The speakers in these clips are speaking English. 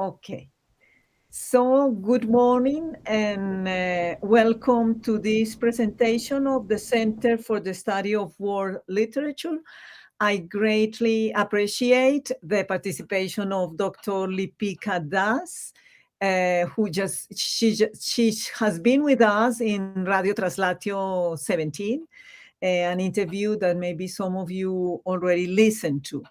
Okay. So, good morning and welcome to this presentation of the Center for the Study of World Literature. I greatly appreciate the participation of Dr. Lipika Das, she has been with us in Radio Traslatio 17, an interview that maybe some of you already listened to.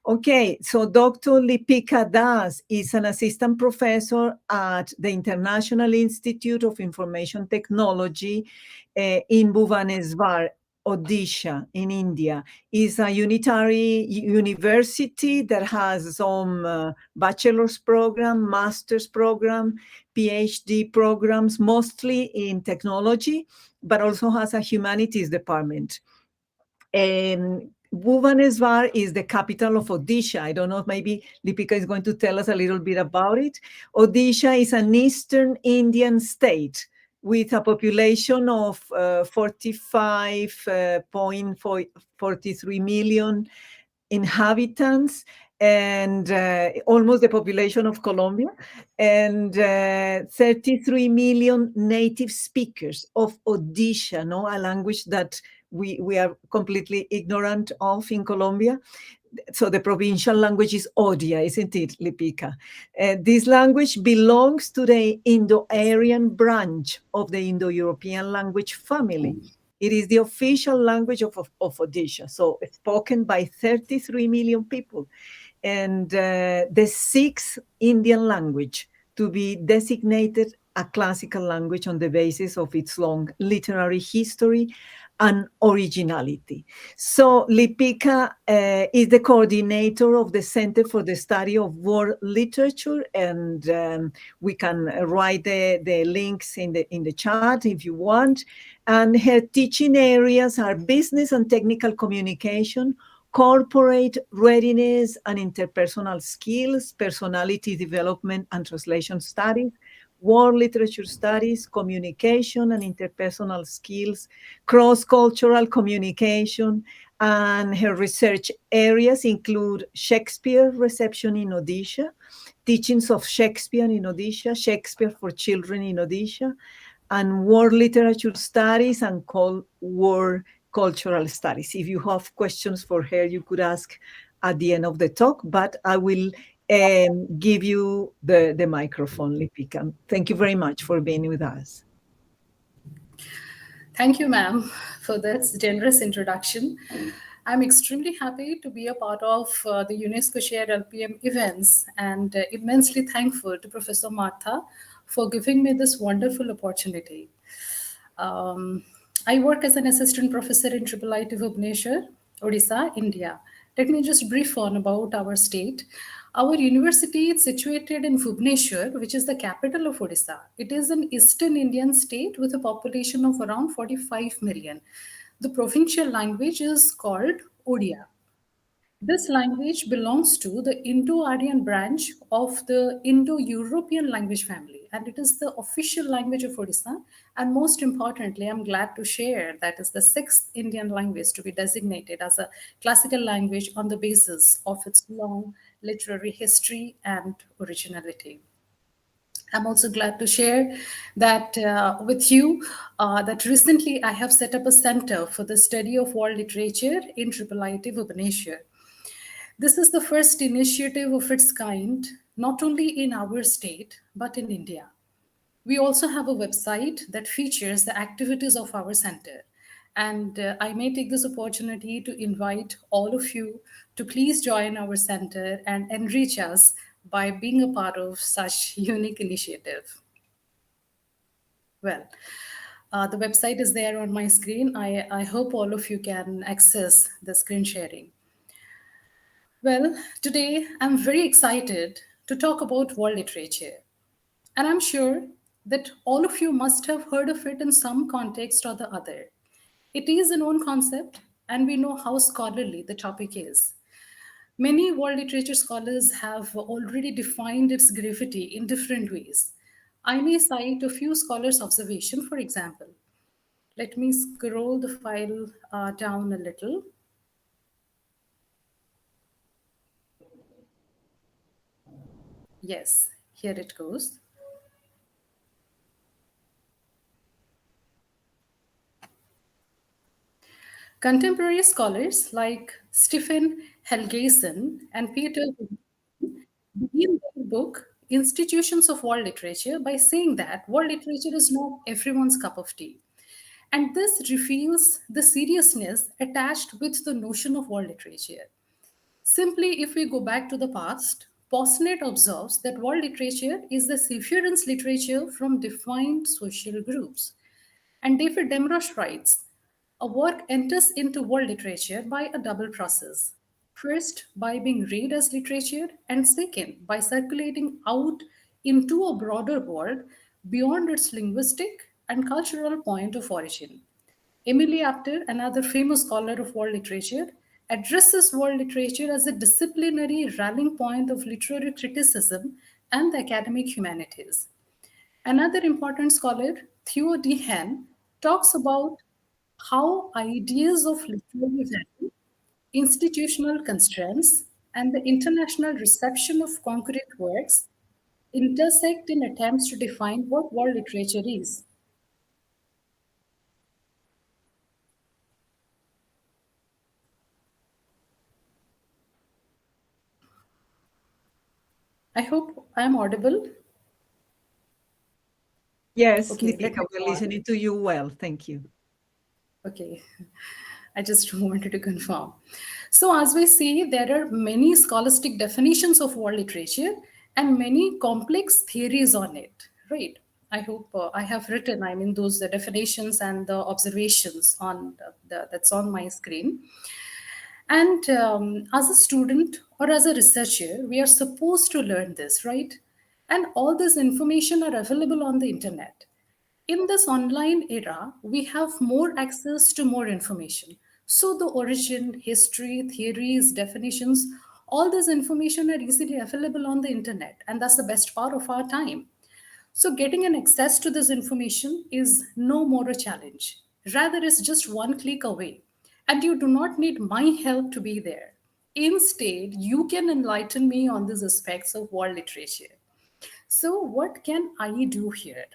Okay, so Dr. Lipika Das is an assistant professor at the International Institute of Information Technology in Bhubaneswar, Odisha, in India. It's a unitary university that has some bachelor's program, master's program, PhD programs, mostly in technology, but also has a humanities department. And Bhubaneswar is the capital of Odisha. I don't know if maybe Lipika is going to tell us a little bit about it. Odisha is an eastern Indian state with a population of 45.43 million inhabitants and almost the population of Colombia, and 33 million native speakers of Odisha, no, a language that we are completely ignorant of in Colombia. So the provincial language is Odia, isn't it, Lipika? This language belongs to the Indo-Aryan branch of the Indo-European language family. It is the official language of Odisha, so it's spoken by 33 million people. And the sixth Indian language to be designated a classical language on the basis of its long literary history and originality. So Lipika is the coordinator of the Center for the Study of World Literature, and we can write the links in the chat if you want. And her teaching areas are business and technical communication, corporate readiness and interpersonal skills, personality development and translation studies, world literature studies, communication and interpersonal skills, cross-cultural communication, and her research areas include Shakespeare reception in Odisha, teachings of Shakespeare in Odisha, Shakespeare for children in Odisha, and world literature studies and world cultural studies. If you have questions for her, you could ask at the end of the talk, but I will give you the microphone, Lipika. Thank you very much for being with us. Thank you, ma'am, for that generous introduction. I'm extremely happy to be a part of the UNESCO CHAIR LPM events and immensely thankful to Professor Martha for giving me this wonderful opportunity. I work as an assistant professor in IIIT Bhubaneswar, Odisha, India. Let me just brief on about our state. Our university is situated in Bhubaneswar, which is the capital of Odisha. It is an eastern Indian state with a population of around 45 million. The provincial language is called Odia. This language belongs to the Indo-Aryan branch of the Indo-European language family, and it is the official language of Odisha. And most importantly, I'm glad to share that is the sixth Indian language to be designated as a classical language on the basis of its long literary history and originality. I'm also glad to share that with you that recently I have set up a center for the study of world literature in IIIT Bhubaneswar. This is the first initiative of its kind, not only in our state, but in India. We also have a website that features the activities of our center. And I may take this opportunity to invite all of you to please join our center and enrich us by being a part of such unique initiative. Well, the website is there on my screen. I hope all of you can access the screen sharing. Well, today I'm very excited to talk about world literature. And I'm sure that all of you must have heard of it in some context or the other. It is a known concept, and we know how scholarly the topic is. Many world literature scholars have already defined its gravity in different ways. I may cite a few scholars' observations, for example. Let me scroll the file down a little. Yes, Here it goes. Contemporary scholars like Stephen Helgesen and Peter begin their book, Institutions of World Literature, by saying that world literature is not everyone's cup of tea. And this reveals the seriousness attached with the notion of world literature. Simply, if we go back to the past, Posnet observes that world literature is the severance literature from defined social groups. And David Demrosh writes, a work enters into world literature by a double process. First, by being read as literature, and second, by circulating out into a broader world beyond its linguistic and cultural point of origin. Emily Apter, another famous scholar of world literature, addresses world literature as a disciplinary rallying point of literary criticism and the academic humanities. Another important scholar, Theo Dehan, talks about how ideas of literary value, institutional constraints, and the international reception of concrete works intersect in attempts to define what world literature is. I hope I am audible. Yes, Okay, let Lipika, me we're go on. listening to you well. Thank you. Okay, I just wanted to confirm. So, as we see, there are many scholastic definitions of world literature and many complex theories on it, right? I hope I have written, I mean, those the definitions and the observations on that's on my screen. And as a student or as a researcher, we are supposed to learn this, right? And all this information are available on the internet. In this online era, we have more access to more information. So the origin, history, theories, definitions, all this information are easily available on the internet. And that's the best part of our time. So getting an access to this information is no more a challenge. Rather, it's just one click away. And you do not need my help to be there. Instead, you can enlighten me on these aspects of world literature. So, what can I do here?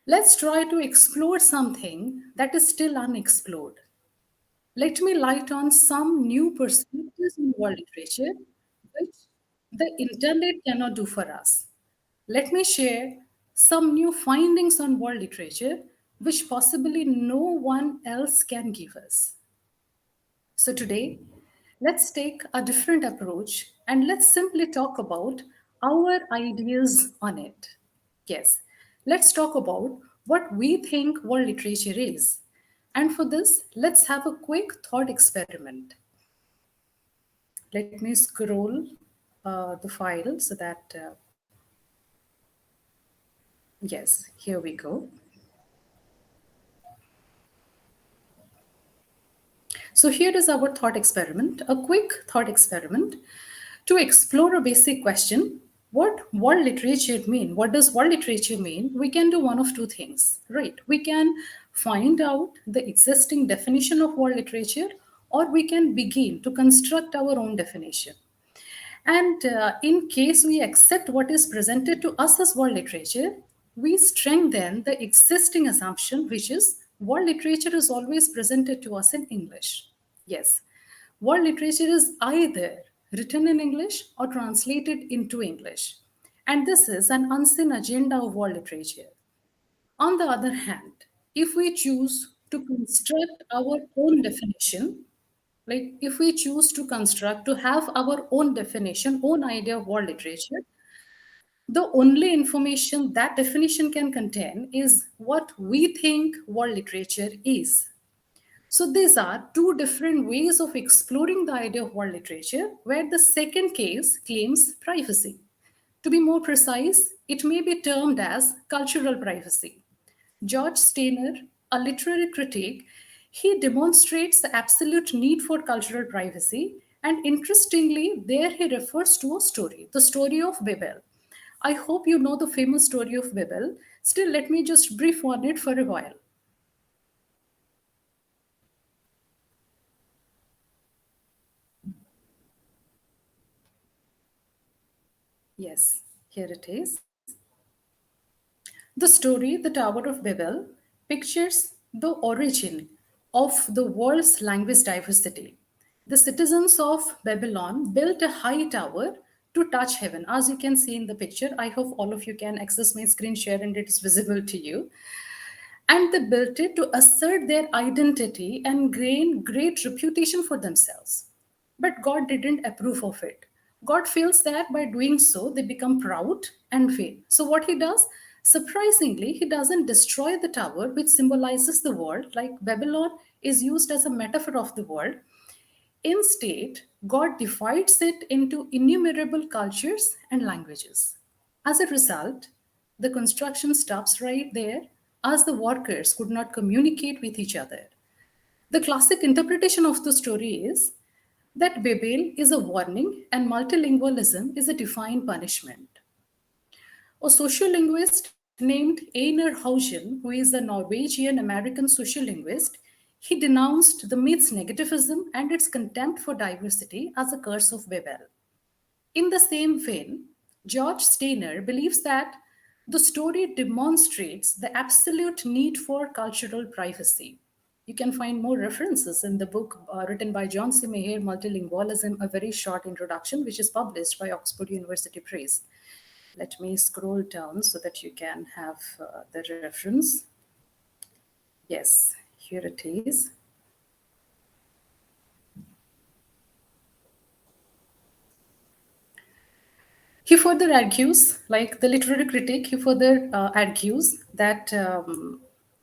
Let's try to explore something that is still unexplored. Let me light on some new perspectives in world literature which the internet cannot do for us. Let me share some new findings on world literature which possibly no one else can give us. So today, let's take a different approach and let's simply talk about our ideas on it. Yes, let's talk about what we think world literature is. And for this, let's have a quick thought experiment. Let me scroll the file so that, yes, here we go. So here is our thought experiment, a quick thought experiment to explore a basic question. What world literature mean? What does world literature mean? We can do one of two things, right? We can find out the existing definition of world literature, or we can begin to construct our own definition. And in case we accept what is presented to us as world literature, we strengthen the existing assumption, which is world literature is always presented to us in English. Yes, world literature is either written in English or translated into English. And this is an unseen agenda of world literature. On the other hand, if we choose to construct our own definition, like if we choose to construct, to have our own definition, own idea of world literature, the only information that definition can contain is what we think world literature is. So these are two different ways of exploring the idea of world literature, where the second case claims privacy. To be more precise, it may be termed as cultural privacy. George Steiner, a literary critic, he demonstrates the absolute need for cultural privacy. And interestingly, there he refers to a story, the story of Babel. I hope you know the famous story of Babel. Still, let me just brief on it for a while. Yes, here it is. The story, The Tower of Babel, pictures the origin of the world's language diversity. The citizens of Babylon built a high tower to touch heaven. As you can see in the picture, I hope all of you can access my screen share and it is visible to you. And they built it to assert their identity and gain great reputation for themselves. But God didn't approve of it. God feels that by doing so, they become proud and vain. So, what he does, surprisingly, he doesn't destroy the tower, which symbolizes the world, like Babylon is used as a metaphor of the world. Instead, God divides it into innumerable cultures and languages. As a result, the construction stops right there as the workers could not communicate with each other. The classic interpretation of the story is that Babel is a warning and multilingualism is a divine punishment. A sociolinguist named Einar Haugen, who is a Norwegian American sociolinguist, he denounced the myth's negativism and its contempt for diversity as a curse of Babel. In the same vein, George Steiner believes that the story demonstrates the absolute need for cultural privacy. You can find more references in the book written by John C. Maher, Multilingualism, a very short introduction, which is published by Oxford University Press. Let me scroll down so that you can have the reference. Yes, here it is. He further argues, like the literary critic, he further argues that,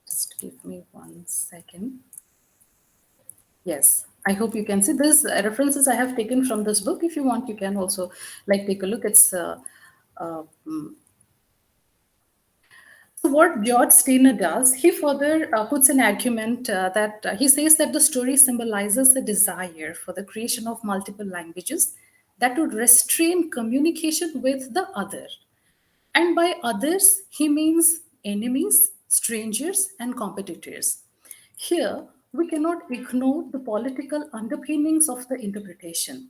just give me 1 second. Yes, I hope you can see this references I have taken from this book. If you want, you can also like take a look. It's uh, So what George Steiner does, he further puts an argument that he says that the story symbolizes the desire for the creation of multiple languages that would restrain communication with the other. And by others, he means enemies, strangers, and competitors. Here, we cannot ignore the political underpinnings of the interpretation.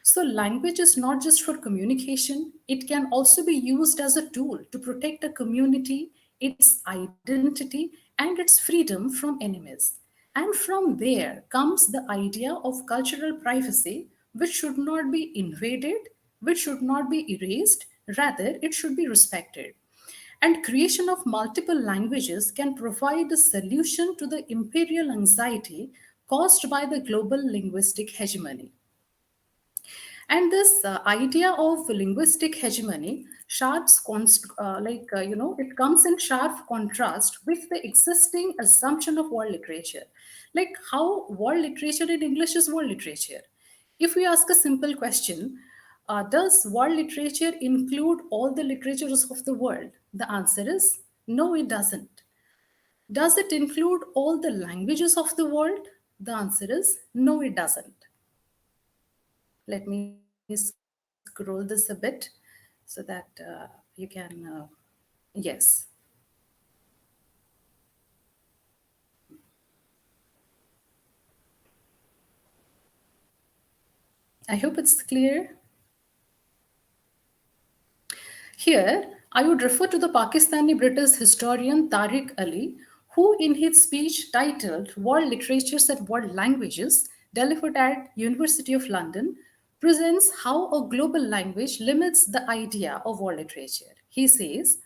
So, language is not just for communication, it can also be used as a tool to protect a community, its identity, and its freedom from enemies. And from there comes the idea of cultural privacy, which should not be invaded, which should not be erased, rather, it should be respected. And creation of multiple languages can provide a solution to the imperial anxiety caused by the global linguistic hegemony. And this idea of linguistic hegemony it comes in sharp contrast with the existing assumption of world literature, like how world literature in English is world literature. If we ask a simple question, does world literature include all the literatures of the world? The answer is no, it doesn't. Does it include all the languages of the world? The answer is no, it doesn't. Let me scroll this a bit so that you can, yes. I hope it's clear. Here, I would refer to the Pakistani British historian Tariq Ali, who, in his speech titled World Literatures and World Languages, delivered at University of London, presents how a global language limits the idea of world literature. He says,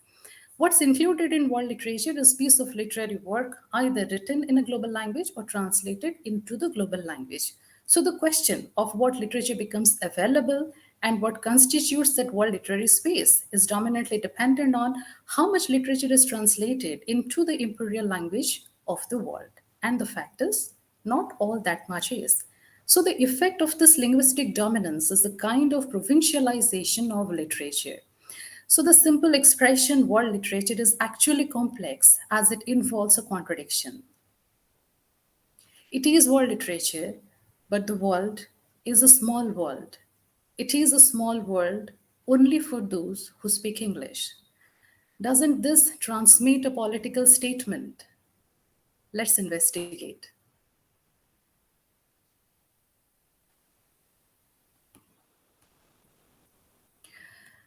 what's included in world literature is piece of literary work either written in a global language or translated into the global language. So the question of what literature becomes available and what constitutes that world literary space is dominantly dependent on how much literature is translated into the imperial language of the world. And the fact is, not all that much is. So the effect of this linguistic dominance is a kind of provincialization of literature. So the simple expression world literature is actually complex as it involves a contradiction. It is world literature, but the world is a small world. It is a small world only for those who speak English. Doesn't this transmit a political statement? Let's investigate.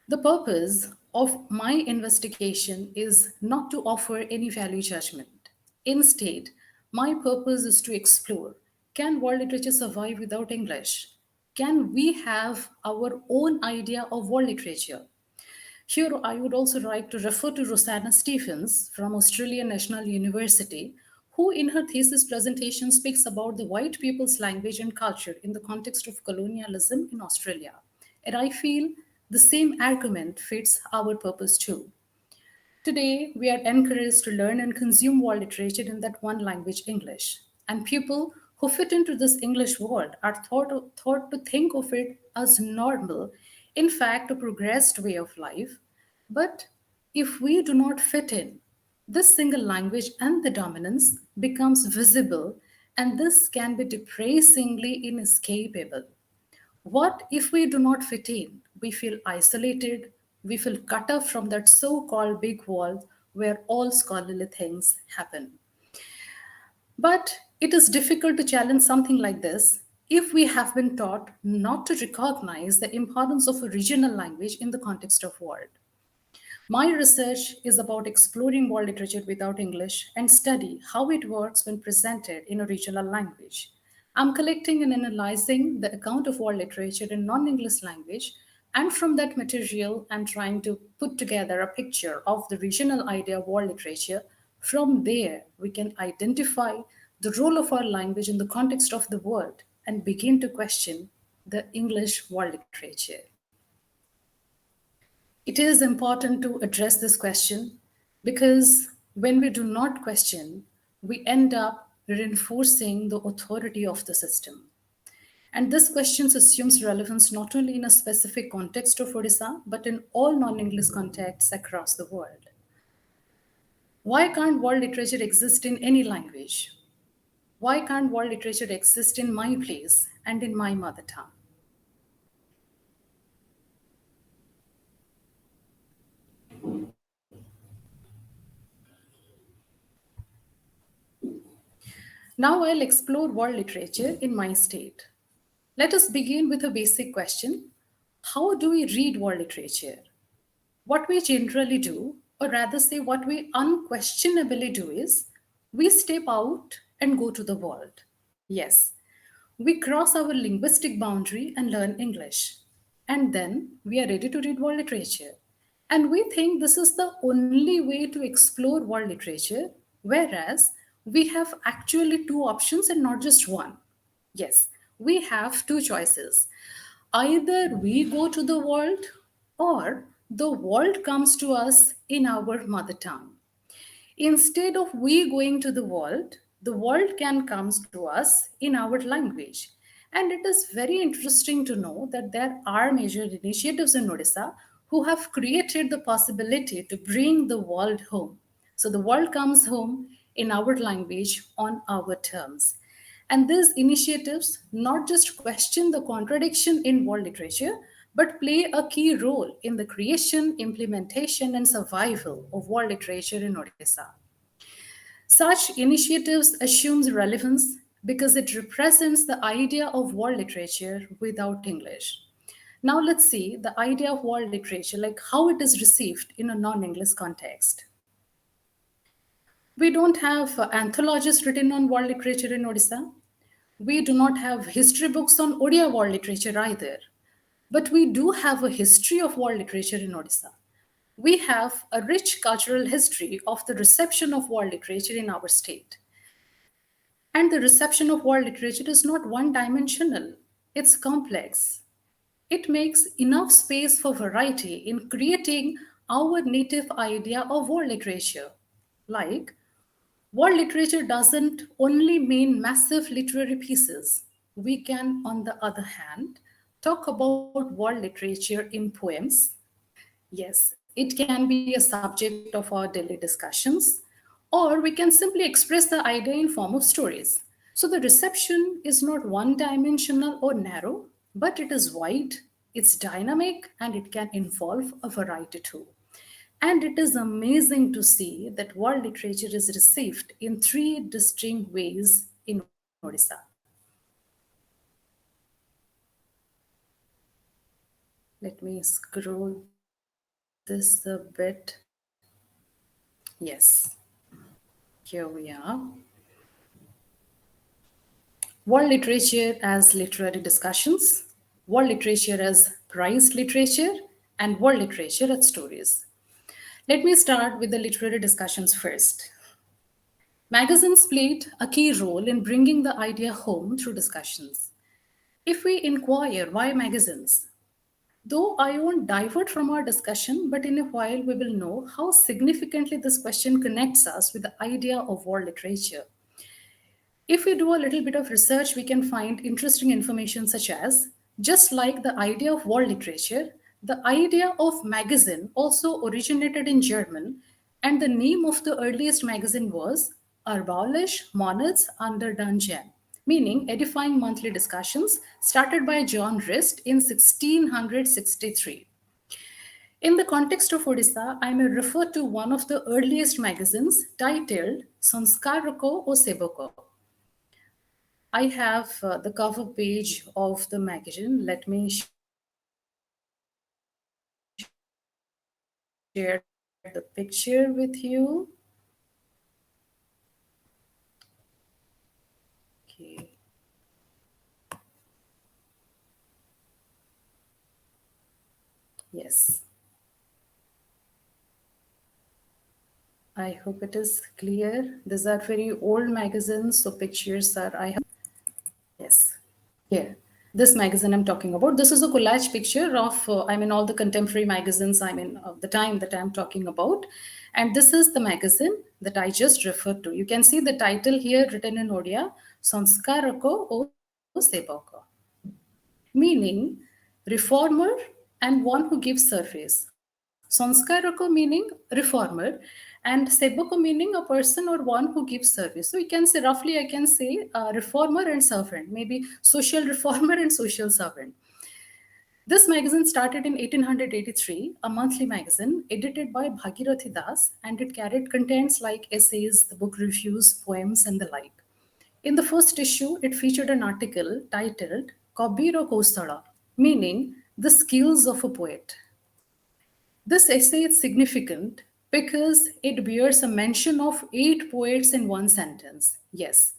The purpose of my investigation is not to offer any value judgment. Instead, my purpose is to explore, can world literature survive without English? Can we have our own idea of world literature? Here, I would also like to refer to Rosanna Stephens from Australian National University, who in her thesis presentation speaks about the white people's language and culture in the context of colonialism in Australia. And I feel the same argument fits our purpose too. Today, we are encouraged to learn and consume world literature in that one language, English. And people who fit into this English world are thought to think of it as normal, in fact, a progressed way of life. But if we do not fit in, this single language and the dominance becomes visible, and this can be depressingly inescapable. What if we do not fit in? We feel isolated, we feel cut off from that so called big world where all scholarly things happen. But it is difficult to challenge something like this if we have been taught not to recognize the importance of a regional language in the context of world. My research is about exploring world literature without English and study how it works when presented in a regional language. I'm collecting and analyzing the account of world literature in non-English language, and from that material, I'm trying to put together a picture of the regional idea of world literature. From there, we can identify the role of our language in the context of the world and begin to question the English world literature. It is important to address this question because when we do not question, we end up reinforcing the authority of the system. And this question assumes relevance not only in a specific context of Odisha, but in all non English contexts across the world. Why can't world literature exist in any language? Why can't world literature exist in my place and in my mother tongue? Now I'll explore world literature in my state. Let us begin with a basic question. How do we read world literature? What we generally do, or rather say what we unquestionably do, is we step out and go to the world. Yes, we cross our linguistic boundary and learn English. And then we are ready to read world literature. And we think this is the only way to explore world literature, whereas we have actually two options and not just one. Yes, we have two choices. Either we go to the world or the world comes to us in our mother tongue. Instead of we going to the world can come to us in our language. And it is very interesting to know that there are major initiatives in Odisha who have created the possibility to bring the world home. So the world comes home in our language on our terms. And these initiatives not just question the contradiction in world literature, but play a key role in the creation, implementation, and survival of world literature in Odisha. Such initiatives assumes relevance because it represents the idea of world literature without English. Now let's see the idea of world literature, like how it is received in a non-English context. We don't have anthologies written on world literature in Odisha. We do not have history books on Odia world literature either. But we do have a history of world literature in Odisha. We have a rich cultural history of the reception of world literature in our state. And the reception of world literature is not one dimensional, it's complex. It makes enough space for variety in creating our native idea of world literature. Like, world literature doesn't only mean massive literary pieces. We can, on the other hand, talk about world literature in poems. Yes, it can be a subject of our daily discussions, or we can simply express the idea in form of stories. So the reception is not one dimensional or narrow, but it is wide, it's dynamic, and it can involve a variety too. And it is amazing to see that world literature is received in three distinct ways in Odisha. Let me scroll this a bit. Yes, here we are. World literature as literary discussions, world literature as prized literature, and world literature as stories. Let me start with the literary discussions first. Magazines played a key role in bringing the idea home through discussions. If we inquire why magazines, though I won't divert from our discussion, but in a while we will know how significantly this question connects us with the idea of world literature. If we do a little bit of research, we can find interesting information such as just like the idea of world literature, the idea of magazine also originated in German, and the name of the earliest magazine was Erbaulich Monats under Dungeon, meaning edifying monthly discussions, started by John Rist in 1663. In the context of Odisha, I may refer to one of the earliest magazines titled Sanskarako o Seboko. I have the cover page of the magazine. Let me share the picture with you. Okay. Yes. I hope it is clear. These are very old magazines, so pictures are, I have. Yes. Here, this magazine I'm talking about. This is a collage picture of, all the contemporary magazines, of the time that I'm talking about. And this is the magazine that I just referred to. You can see the title here written in Odia, Sanskarako o Seboko, meaning reformer and one who gives service. Sanskarako meaning reformer, and Seboko meaning a person or one who gives service. So you can say, roughly, I can say reformer and servant, maybe social reformer and social servant. This magazine started in 1883, a monthly magazine edited by Bhagirathi Das, and it carried contents like essays, the book reviews, poems, and the like. In the first issue, it featured an article titled Kabira Kosala, meaning the skills of a poet. This essay is significant because it bears a mention of 8 poets in one sentence. Yes.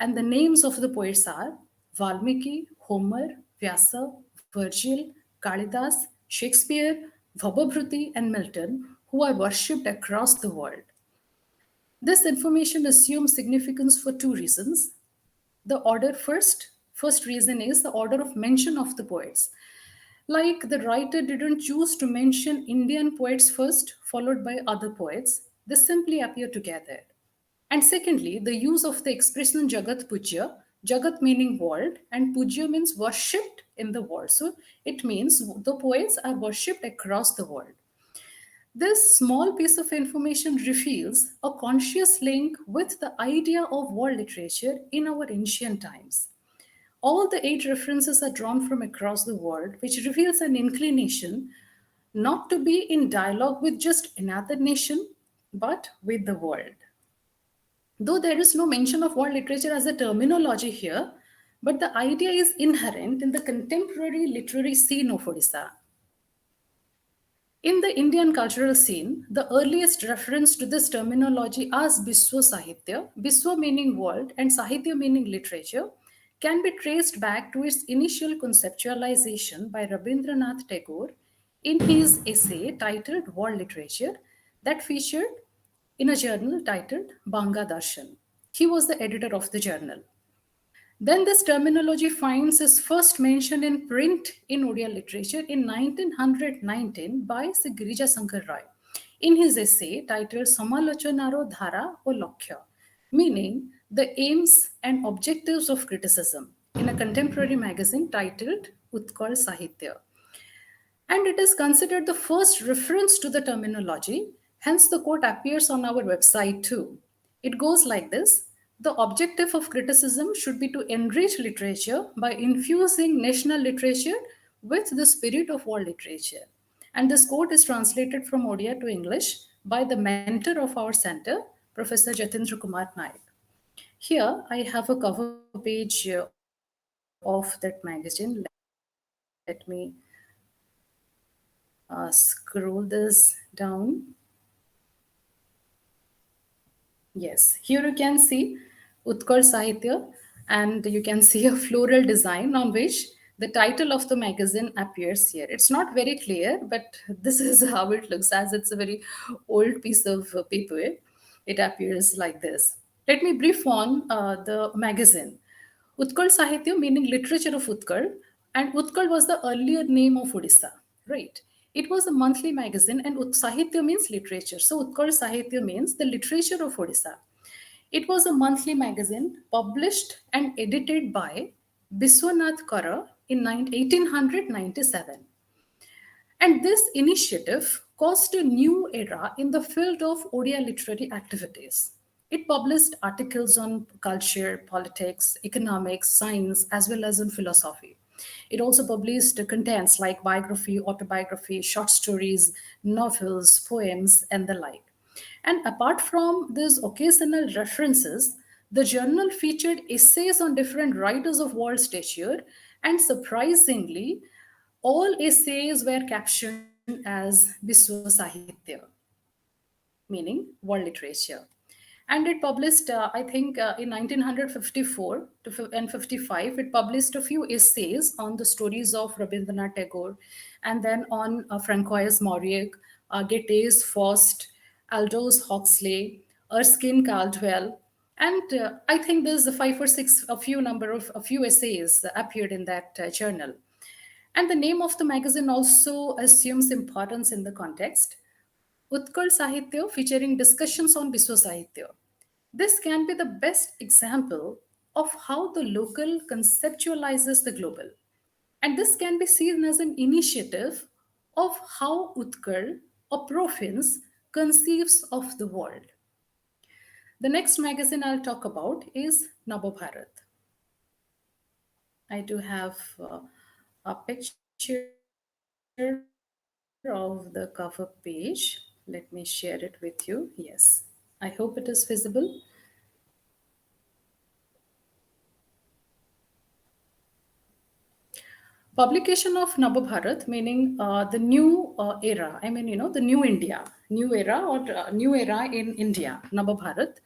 And the names of the poets are Valmiki, Homer, Vyasa, Virgil, Kalidas, Shakespeare, Bhabhabhruti, and Milton, who are worshipped across the world. This information assumes significance for 2 reasons. The order first reason is the order of mention of the poets. Like the writer didn't choose to mention Indian poets first, followed by other poets, they simply appear together. And secondly, the use of the expression Jagat Pujya, Jagat meaning world, and Pujya means worshipped in the world. So it means the poets are worshipped across the world. This small piece of information reveals a conscious link with the idea of world literature in our ancient times. All the 8 references are drawn from across the world, which reveals an inclination not to be in dialogue with just another nation, but with the world. Though there is no mention of world literature as a terminology here, but the idea is inherent in the contemporary literary scene of Odisha. In the Indian cultural scene, the earliest reference to this terminology as Biswa Sahitya, Biswa meaning world and Sahitya meaning literature, can be traced back to its initial conceptualization by Rabindranath Tagore in his essay titled World Literature that featured in a journal titled Banga Darshan. He was the editor of the journal. Then this terminology finds its first mention in print in Odia literature in 1919 by Sri Girija Sankar Roy in his essay titled Samalochanaro Dhara o Lokya, meaning the aims and objectives of criticism, in a contemporary magazine titled Utkal Sahitya. And it is considered the first reference to the terminology, hence, the quote appears on our website too. It goes like this: the objective of criticism should be to enrich literature by infusing national literature with the spirit of world literature. And this quote is translated from Odia to English by the mentor of our center, Professor Jatindra Kumar Naik. Here, I have a cover page of that magazine. Let me Scroll this down. Yes, here you can see Utkal Sahitya, and you can see a floral design on which the title of the magazine appears here. It's not very clear, but this is how it looks, as it's a very old piece of paper. It appears like this. Let me brief on the magazine. Utkal Sahitya meaning literature of Utkal, and Utkal was the earlier name of Odisha, right? It was a monthly magazine, and Sahitya means literature. So Utkal Sahitya means the literature of Odisha. It was a monthly magazine published and edited by Biswanath Kara in 1897. And this initiative caused a new era in the field of Odia literary activities. It published articles on culture, politics, economics, science, as well as on philosophy. It also published contents like biography, autobiography, short stories, novels, poems, and the like. And apart from these occasional references, the journal featured essays on different writers of world stature, and surprisingly, all essays were captioned as Biswa Sahitya, meaning world literature. And it published, I think, in 1954 and 55, it published a few essays on the stories of Rabindranath Tagore, and then on Francois Mauriac, Goethe's Faust, Aldous Huxley, Erskine Caldwell, and I think there's a five or six, a few essays appeared in that journal. And the name of the magazine also assumes importance in the context. Utkal Sahitya featuring discussions on Biswa Sahitya. This can be the best example of how the local conceptualizes the global. And this can be seen as an initiative of how Utkal, a province, conceives of the world. The next magazine I'll talk about is Nabobharat. I do have a picture of the cover page. Let me share it with you. Yes, I hope it is visible. Publication of Nabobharat, meaning the new era, I mean, the new India, new era or new era in India, Nabobharat.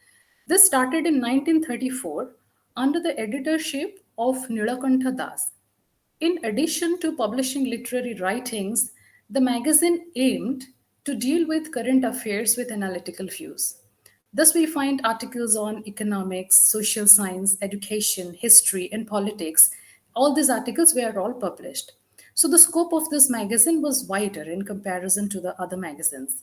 This started in 1934 under the editorship of Nilakantha Das. In addition to publishing literary writings, the magazine aimed to deal with current affairs with analytical views. Thus, we find articles on economics, social science, education, history, and politics. All these articles were all published. So, the scope of this magazine was wider in comparison to the other magazines.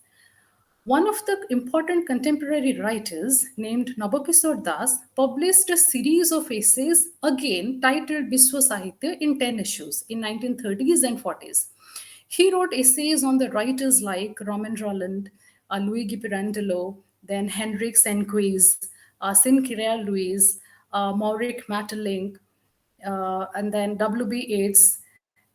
One of the important contemporary writers, named Nabokishore Das, published a series of essays, again titled Biswa Sahitya, in 10 issues in 1930s and 40s. He wrote essays on the writers like Roman Roland, Luigi Pirandello, then Henrik Senquist, Sinclair Lewis, Mauric Maeterlinck, and then W.B. Yeats,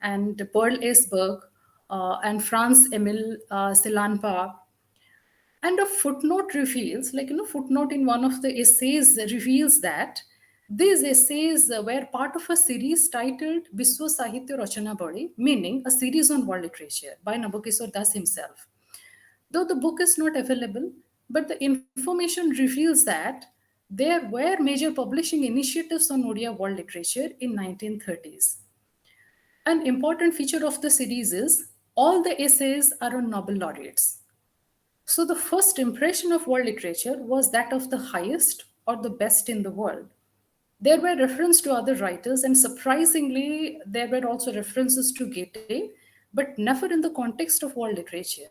and Pearl S. Burke, and Franz Emil Silanpa. And a footnote reveals, footnote in one of the essays reveals that these essays were part of a series titled Biswa Sahitya Rachana Badi, meaning a series on world literature by Nabokishore Das himself. Though the book is not available, but the information reveals that there were major publishing initiatives on Odia world literature in 1930s. An important feature of the series is all the essays are on Nobel laureates. So the first impression of world literature was that of the highest or the best in the world. There were references to other writers, and surprisingly, there were also references to Goethe, but never in the context of world literature.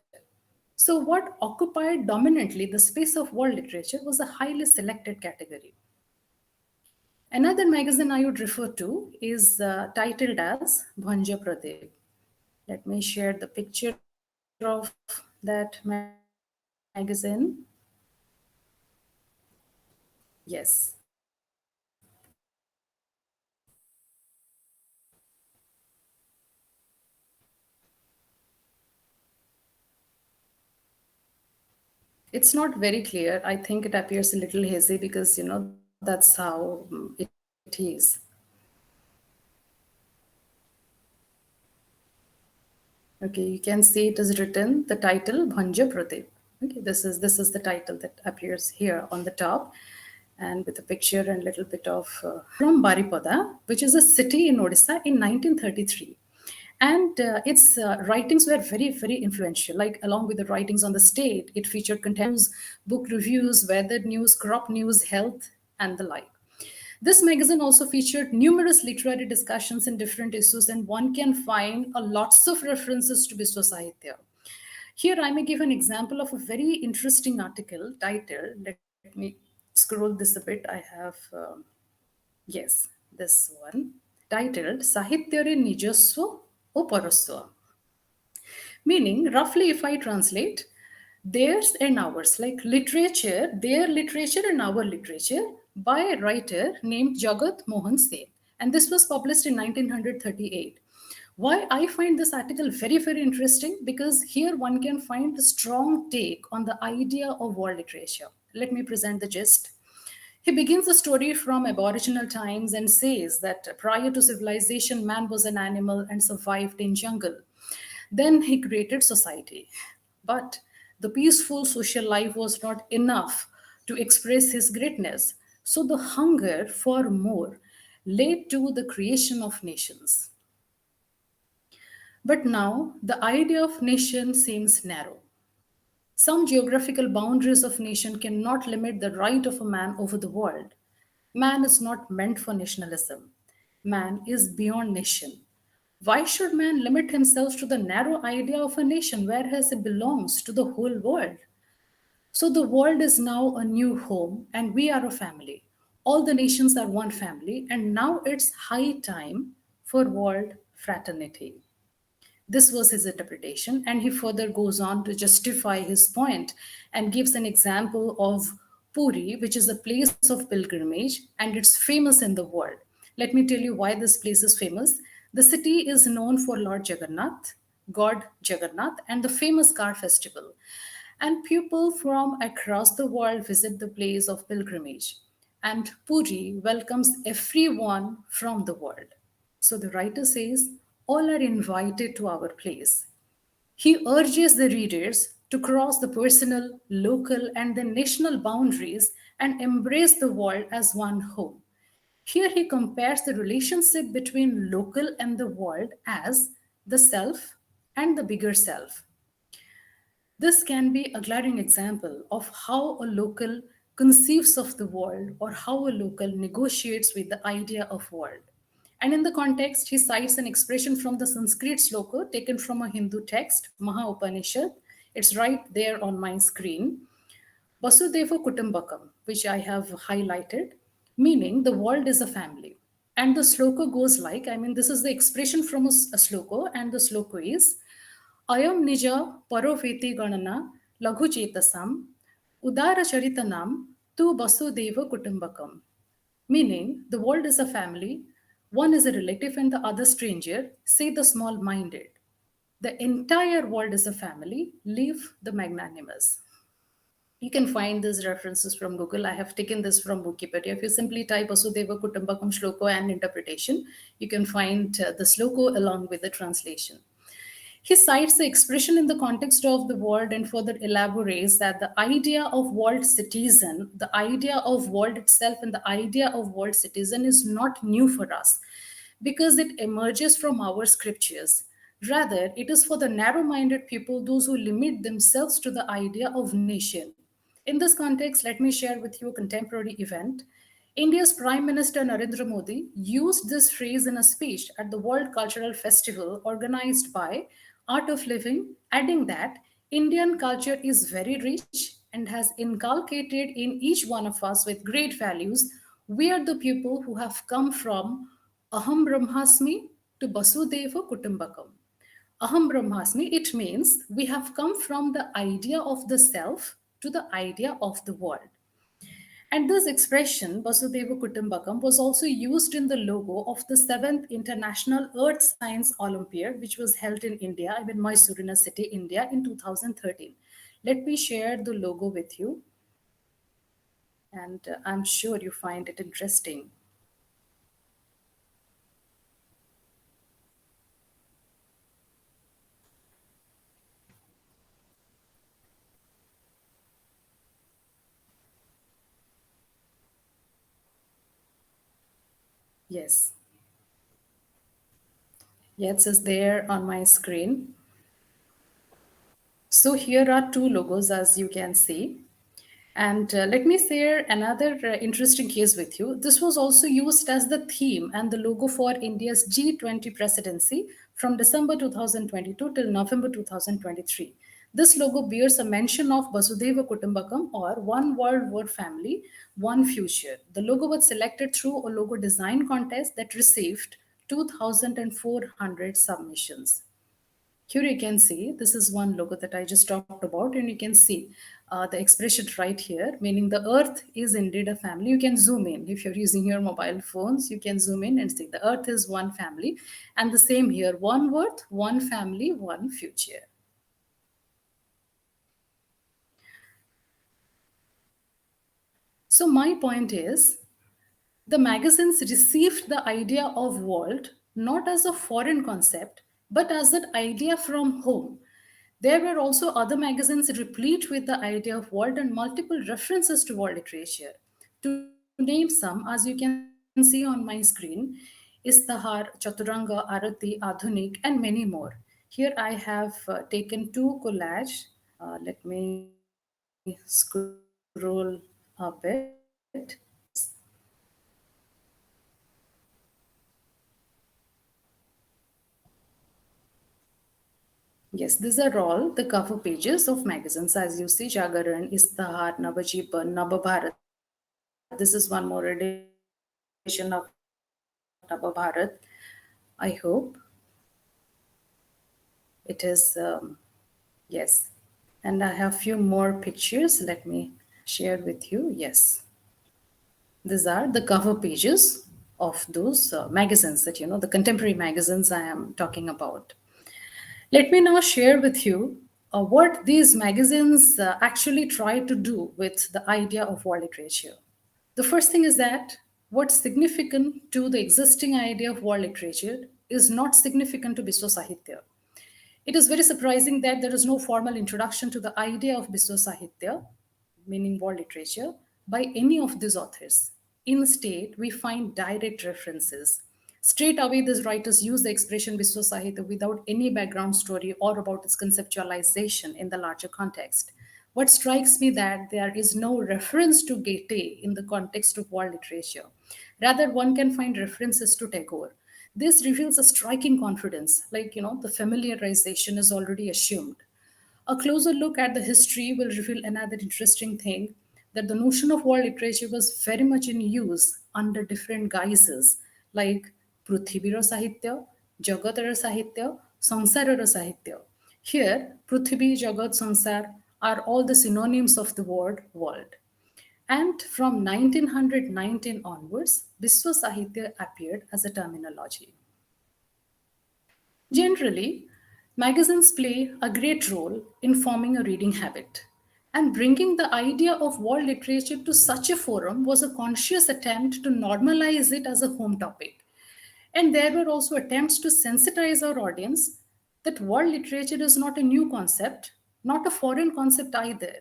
So, what occupied dominantly the space of world literature was a highly selected category. Another magazine I would refer to is titled as Bhanja Pradeep. Let me share the picture of that magazine. Yes. It's not very clear. I think it appears a little hazy because, that's how it is. Okay, you can see it is written, the title Bhanja Pradeep. Okay, this is the title that appears here on the top, and with a picture and little bit of from Baripada, which is a city in Odisha in 1933. And its writings were very, very influential. Like along with the writings on the state, it featured content news, book reviews, weather news, crop news, health, and the like. This magazine also featured numerous literary discussions in different issues, and one can find a lots of references to Biswa Sahitya. Here, I may give an example of a very interesting article titled, let me scroll this a bit. I have, yes, this one, titled Sahityare Nijaswa o Paraswa. Meaning, roughly, if I translate, theirs and ours, like literature, their literature and our literature, by a writer named Jagat Mohan Sen. And this was published in 1938. Why I find this article very, very interesting? Because here one can find a strong take on the idea of world literature. Let me present the gist. He begins the story from Aboriginal times and says that prior to civilization, man was an animal and survived in jungle. Then he created society. But the peaceful social life was not enough to express his greatness. So the hunger for more led to the creation of nations. But now the idea of nation seems narrow. Some geographical boundaries of nation cannot limit the right of a man over the world. Man is not meant for nationalism. Man is beyond nation. Why should man limit himself to the narrow idea of a nation whereas it belongs to the whole world? So the world is now a new home and we are a family. All the nations are one family, and now it's high time for world fraternity. This was his interpretation, and he further goes on to justify his point and gives an example of Puri, which is a place of pilgrimage and it's famous in the world. Let me tell you why this place is famous. The city is known for Lord Jagannath, God Jagannath, and the famous car festival. And people from across the world visit the place of pilgrimage. And Puri welcomes everyone from the world. So the writer says, all are invited to our place. He urges the readers to cross the personal, local, and the national boundaries and embrace the world as one home. Here he compares the relationship between local and the world as the self and the bigger self. This can be a glaring example of how a local conceives of the world or how a local negotiates with the idea of world. And in the context, he cites an expression from the Sanskrit sloka taken from a Hindu text, Maha Upanishad. It's right there on my screen. Vasudeva Kutumbakam, which I have highlighted, meaning the world is a family. And the sloka goes like, this is the expression from a sloka, and the sloka is Ayam Nija Paroveti Ganana Laghu Chetasam Udara Charitanam Tu Vasudeva Kutumbakam. Meaning, the world is a family, one is a relative and the other stranger, say the small minded. The entire world is a family, leave the magnanimous. You can find these references from Google. I have taken this from Wikipedia. If you simply type Vasudeva Kutumbakam Shloko and interpretation, you can find the Sloko along with the translation. He cites the expression in the context of the world and further elaborates that the idea of world citizen, the idea of world itself, and the idea of world citizen is not new for us because it emerges from our scriptures. Rather, it is for the narrow minded people, those who limit themselves to the idea of nation. In this context, let me share with you a contemporary event. India's Prime Minister Narendra Modi used this phrase in a speech at the World Cultural Festival organized by Art of Living, adding that Indian culture is very rich and has inculcated in each one of us with great values. We are the people who have come from Aham Brahmasmi to Basudeva Kutumbakam. Aham Brahmasmi, it means we have come from the idea of the self to the idea of the world. And this expression, Vasudeva Kutumbakam, was also used in the logo of the 7th International Earth Science Olympiad, which was held in India, Mysore in a city, India, in 2013. Let me share the logo with you, and I'm sure you find it interesting. Yes. Yes, is there on my screen. So here are two logos as you can see. And let me share another interesting case with you. This was also used as the theme and the logo for India's G20 presidency from December 2022 till November 2023. This logo bears a mention of Vasudhaiva Kutumbakam, or One World, One Family, One Future. The logo was selected through a logo design contest that received 2,400 submissions. Here you can see this is one logo that I just talked about, and you can see the expression right here, meaning the earth is indeed a family. You can zoom in if you're using your mobile phones, you can zoom in and see the earth is one family, and the same here, one earth, one family, one future. So, my point is the magazines received the idea of world not as a foreign concept, but as an idea from home. There were also other magazines replete with the idea of world and multiple references to world literature. To name some, as you can see on my screen, Istahar, Chaturanga, Arati, Adhunik, and many more. Here I have taken two collage. Let me scroll a bit. Yes. Yes, these are all the cover pages of magazines. As you see, Jagaran, Istihar, Navajiban, Nababharat. This is one more edition of Nababharat. I hope it is, yes. And I have few more pictures. Let me share with you. Yes. These are the cover pages of those magazines that, the contemporary magazines I am talking about. Let me now share with you what these magazines actually try to do with the idea of world literature. The first thing is that what's significant to the existing idea of world literature is not significant to Biswa Sahitya. It is very surprising that there is no formal introduction to the idea of Biswa Sahitya, meaning world literature, by any of these authors. Instead, we find direct references. Straight away, these writers use the expression Biswa Sahitya without any background story or about its conceptualization in the larger context. What strikes me that there is no reference to Goethe in the context of world literature. Rather, one can find references to Tagore. This reveals a striking confidence, like, the familiarization is already assumed. A closer look at the history will reveal another interesting thing, that the notion of world literature was very much in use under different guises, like Prithibira Sahitya, Jagatara Sahitya, Sansarara Sahitya. Here, Prithvi, Jagat, Sansar are all the synonyms of the word world. And from 1919 onwards, Biswa Sahitya appeared as a terminology. Generally, magazines play a great role in forming a reading habit. And bringing the idea of world literature to such a forum was a conscious attempt to normalize it as a home topic. And there were also attempts to sensitize our audience that world literature is not a new concept, not a foreign concept either.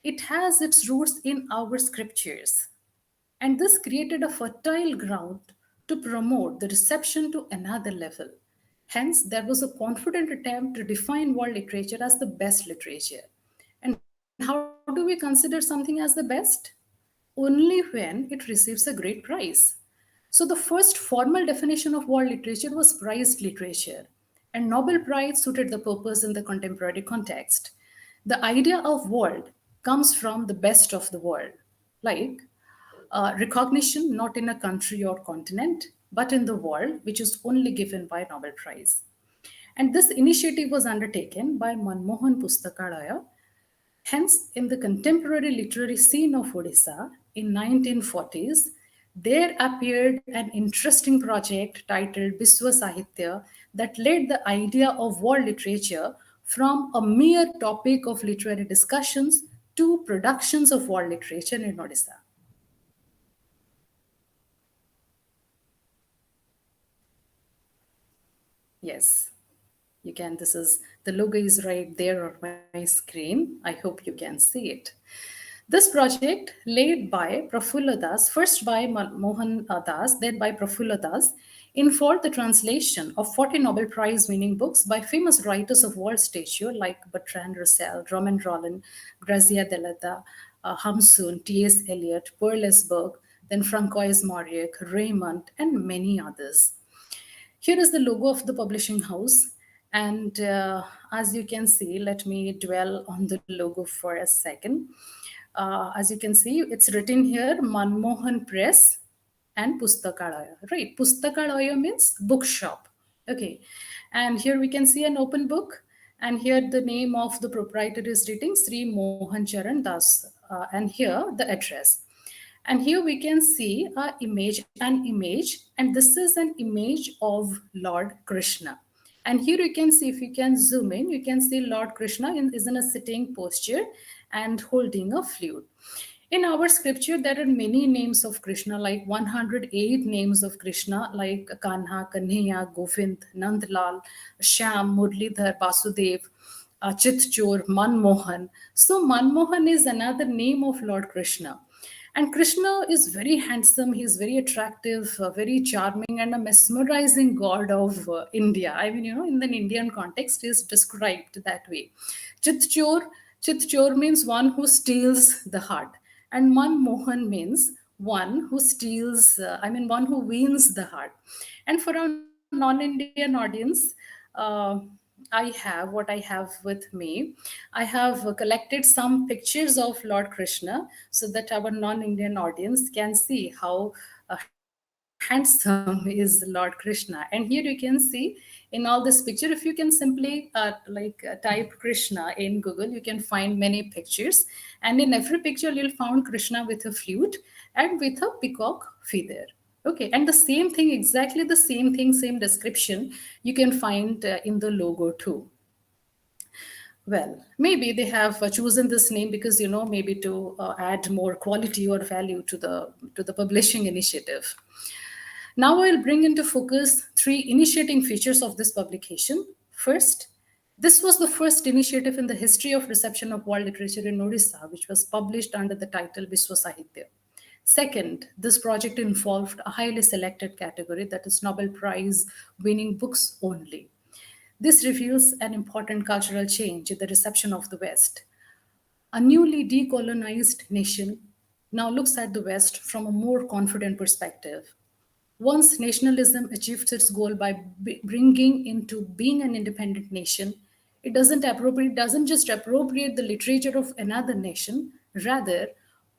It has its roots in our scriptures. And this created a fertile ground to promote the reception to another level. Hence, there was a confident attempt to define world literature as the best literature. And how do we consider something as the best? Only when it receives a great prize. So, the first formal definition of world literature was prized literature, and Nobel Prize suited the purpose in the contemporary context. The idea of world comes from the best of the world, like recognition not in a country or continent, but in the world, which is only given by Nobel Prize. And this initiative was undertaken by Manmohan Pustakalaya. Hence, in the contemporary literary scene of Odisha in 1940s, there appeared an interesting project titled Biswa Sahitya that led the idea of world literature from a mere topic of literary discussions to productions of world literature in Odisha. Yes, you can. This is the logo is right there on my screen. I hope you can see it. This project, led by Prafulla Das, first by Mohan Das, then by Prafulla Das, involved the translation of 40 Nobel Prize winning books by famous writers of world stature like Bertrand Russell, Roman Roland, Grazia Deledda, Hamsun, T.S. Eliot, Perlesberg, then Francois Mauriac, Raymond, and many others. Here is the logo of the publishing house. And as you can see, let me dwell on the logo for a second. As you can see, it's written here Manmohan Press and Pustakalaya, right? Pustakalaya means bookshop. Okay. And here we can see an open book. And here the name of the proprietor is written Sri Mohan Charan Das. And here the address. And here we can see an image, and this is an image of Lord Krishna. And here you can see, if you can zoom in, you can see Lord Krishna is in a sitting posture and holding a flute. In our scripture, there are many names of Krishna, like 108 names of Krishna, like Kanha, Kanhaiya, Govind, Nandlal, Shyam, Murlidhar, Basudev, Chitchur, Manmohan. So Manmohan is another name of Lord Krishna. And Krishna is very handsome, he's very attractive, very charming, and a mesmerizing god of India. I mean, in the Indian context, is described that way. Chitchur, Chitchur means one who steals the heart, and Manmohan means one who steals, one who wins the heart. And for our non Indian audience, uh, what I have with me. I have collected some pictures of Lord Krishna so that our non-Indian audience can see how handsome is Lord Krishna. And here you can see in all this picture, if you can simply type Krishna in Google, you can find many pictures. And in every picture, you'll find Krishna with a flute and with a peacock feather. Okay, and the same thing, exactly the same thing, same description, you can find in the logo too. Well, maybe they have chosen this name because maybe to add more quality or value to the publishing initiative. Now I'll bring into focus three initiating features of this publication. First, this was the first initiative in the history of reception of world literature in Odisha, which was published under the title Vishwa Sahitya. Second, this project involved a highly selected category, that is Nobel Prize winning books only. This reveals an important cultural change in the reception of the West. A newly decolonized nation now looks at the West from a more confident perspective. Once nationalism achieved its goal by bringing into being an independent nation, it doesn't just appropriate the literature of another nation, rather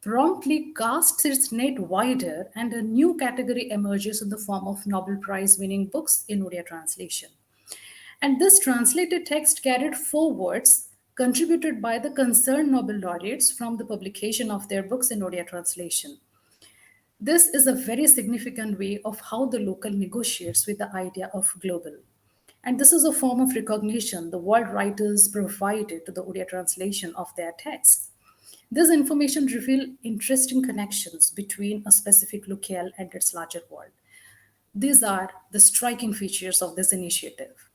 promptly casts its net wider, and a new category emerges in the form of Nobel Prize winning books in Odia translation. And this translated text carried forwards contributed by the concerned Nobel laureates from the publication of their books in Odia translation. This is a very significant way of how the local negotiates with the idea of global. And this is a form of recognition the world writers provided to the Odia translation of their texts. This information reveals interesting connections between a specific locale and its larger world. These are the striking features of this initiative.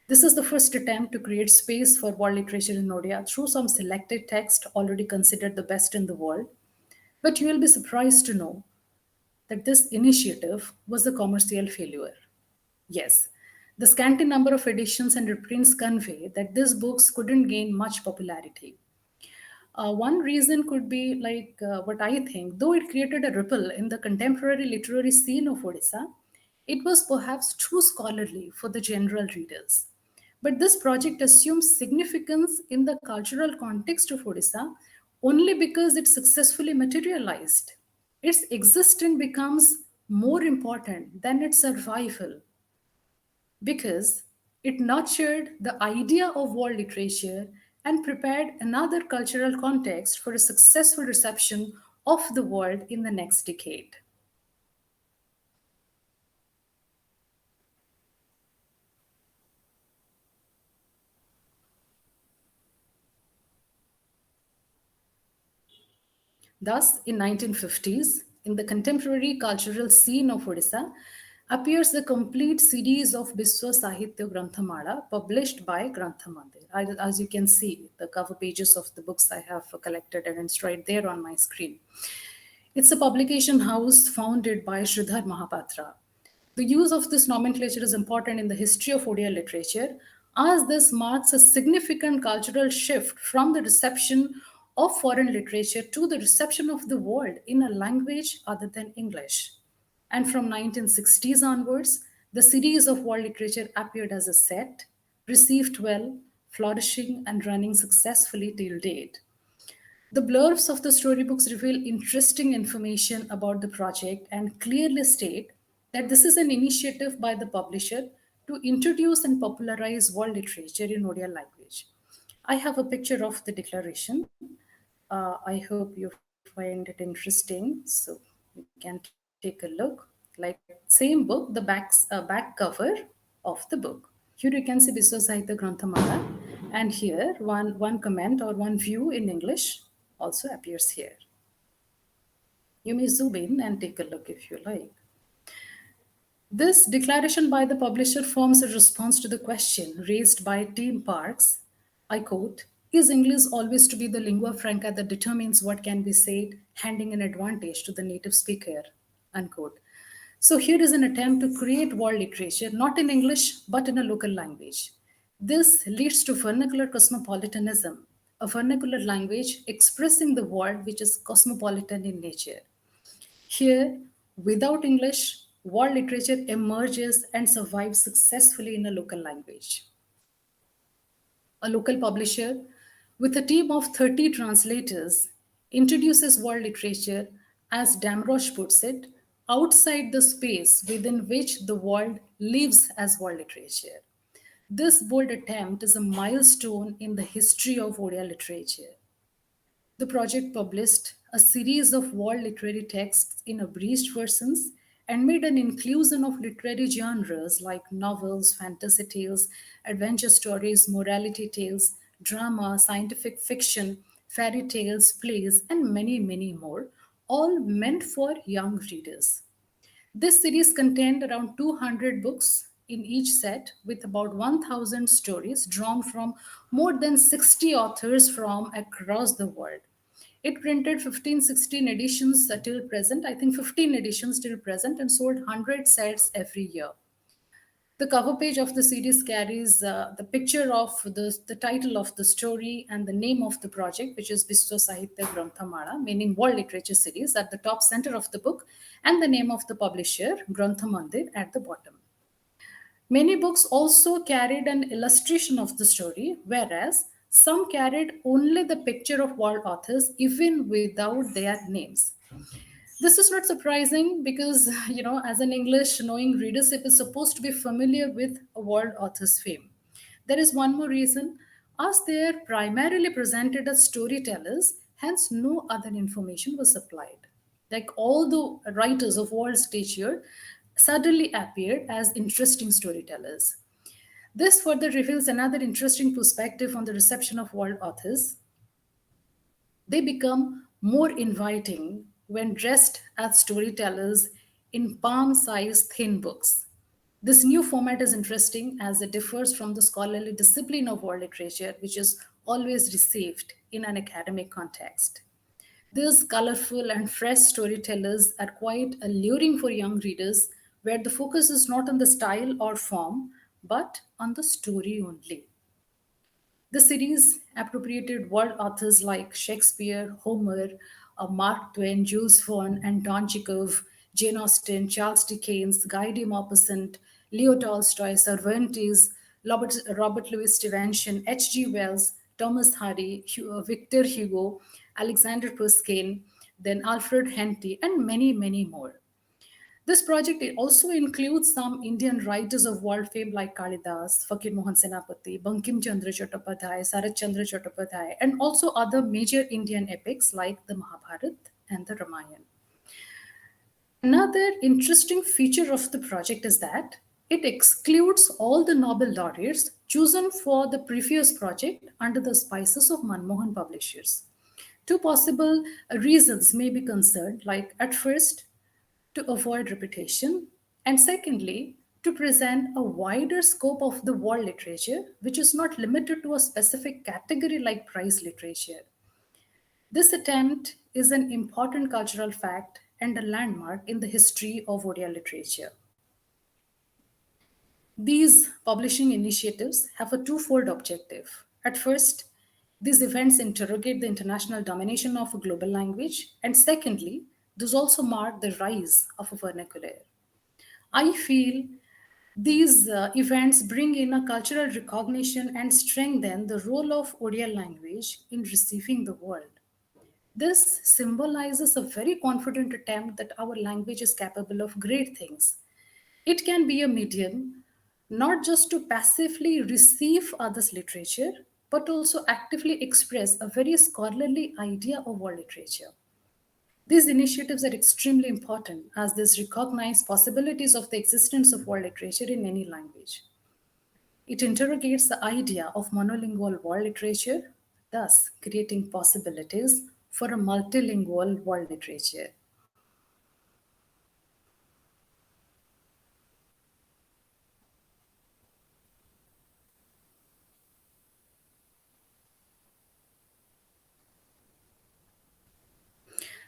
This is the first attempt to create space for world literature in Odia through some selected text already considered the best in the world. But you will be surprised to know that this initiative was a commercial failure. Yes, the scanty number of editions and reprints convey that these books couldn't gain much popularity. One reason could be what I think, though it created a ripple in the contemporary literary scene of Odisha, it was perhaps too scholarly for the general readers. But this project assumes significance in the cultural context of Odisha only because it successfully materialized. Its existence becomes more important than its survival because it nurtured the idea of world literature and prepared another cultural context for a successful reception of the world in the next decade. Thus, in 1950s, in the contemporary cultural scene of Odisha, appears the complete series of Biswa Sahitya Granthamala published by Granthamandir. As you can see, the cover pages of the books I have collected, and it's right there on my screen. It's a publication house founded by Sridhar Mahapatra. The use of this nomenclature is important in the history of Odia literature, as this marks a significant cultural shift from the reception of foreign literature to the reception of the world in a language other than English. And from 1960s onwards, the series of world literature appeared as a set, received well, flourishing and running successfully till date. The blurbs of the storybooks reveal interesting information about the project and clearly state that this is an initiative by the publisher to introduce and popularize world literature in Odia language. I have a picture of the declaration. I hope you find it interesting. So you can take a look. Like same book, the back cover of the book. Here you can see Biswa Sahitya Granthamala, and here one comment or one view in English also appears here. You may zoom in and take a look if you like. This declaration by the publisher forms a response to the question raised by Team Parks. I quote, "Is English always to be the lingua franca that determines what can be said, handing an advantage to the native speaker?" Unquote. So here is an attempt to create world literature, not in English, but in a local language. This leads to vernacular cosmopolitanism, a vernacular language expressing the world which is cosmopolitan in nature. Here, without English, world literature emerges and survives successfully in a local language. A local publisher with a team of 30 translators introduces world literature, as Damrosch puts it, outside the space within which the world lives as world literature. This bold attempt is a milestone in the history of Odia literature. The project published a series of world literary texts in abridged versions and made an inclusion of literary genres like novels, fantasy tales, adventure stories, morality tales, drama, scientific fiction, fairy tales, plays, and many, many more, all meant for young readers. This series contained around 200 books in each set, with about 1,000 stories drawn from more than 60 authors from across the world. It printed 15, 16 editions till present, I think 15 editions till present, and sold 100 sets every year. The cover page of the series carries the picture of the title of the story and the name of the project, which is Biswa Sahitya Granthamala, meaning World Literature Series, at the top center of the book, and the name of the publisher, Granthamandir, at the bottom. Many books also carried an illustration of the story, whereas some carried only the picture of world authors, even without their names. This is not surprising because, as an English, knowing readership is supposed to be familiar with a world author's fame. There is one more reason, as they are primarily presented as storytellers, hence no other information was supplied. Like all the writers of world stature suddenly appeared as interesting storytellers. This further reveals another interesting perspective on the reception of world authors. They become more inviting when dressed as storytellers in palm sized thin books. This new format is interesting as it differs from the scholarly discipline of world literature, which is always received in an academic context. These colorful and fresh storytellers are quite alluring for young readers, where the focus is not on the style or form, but on the story only. The series appropriated world authors like Shakespeare, Homer, Mark Twain, Jules Verne, and Don Chekhov, Jane Austen, Charles Dickens, Guy de Maupassant, Leo Tolstoy, Cervantes, Robert Louis Stevenson, H.G. Wells, Thomas Hardy, Victor Hugo, Alexander Pushkin, then Alfred Henty, and many, many more. This project also includes some Indian writers of world fame like Kalidas, Fakir Mohan Senapati, Bankim Chandra Chattopadhyay, Sarat Chandra Chattopadhyay, and also other major Indian epics like the Mahabharata and the Ramayana. Another interesting feature of the project is that it excludes all the Nobel laureates chosen for the previous project under the auspices of Manmohan Publishers. Two possible reasons may be concerned, like at first, to avoid repetition, And secondly, to present a wider scope of the world literature, which is not limited to a specific category like prize literature. This attempt is an important cultural fact and a landmark in the history of Odia literature. These publishing initiatives have a twofold objective. At first, these events interrogate the international domination of a global language, and secondly, these also mark the rise of a vernacular. I feel these events bring in a cultural recognition and strengthen the role of Odia language in receiving the world. This symbolizes a very confident attempt that our language is capable of great things. It can be a medium not just to passively receive others' literature, but also actively express a very scholarly idea of world literature. These initiatives are extremely important as these recognize possibilities of the existence of world literature in any language. It interrogates the idea of monolingual world literature, thus creating possibilities for a multilingual world literature.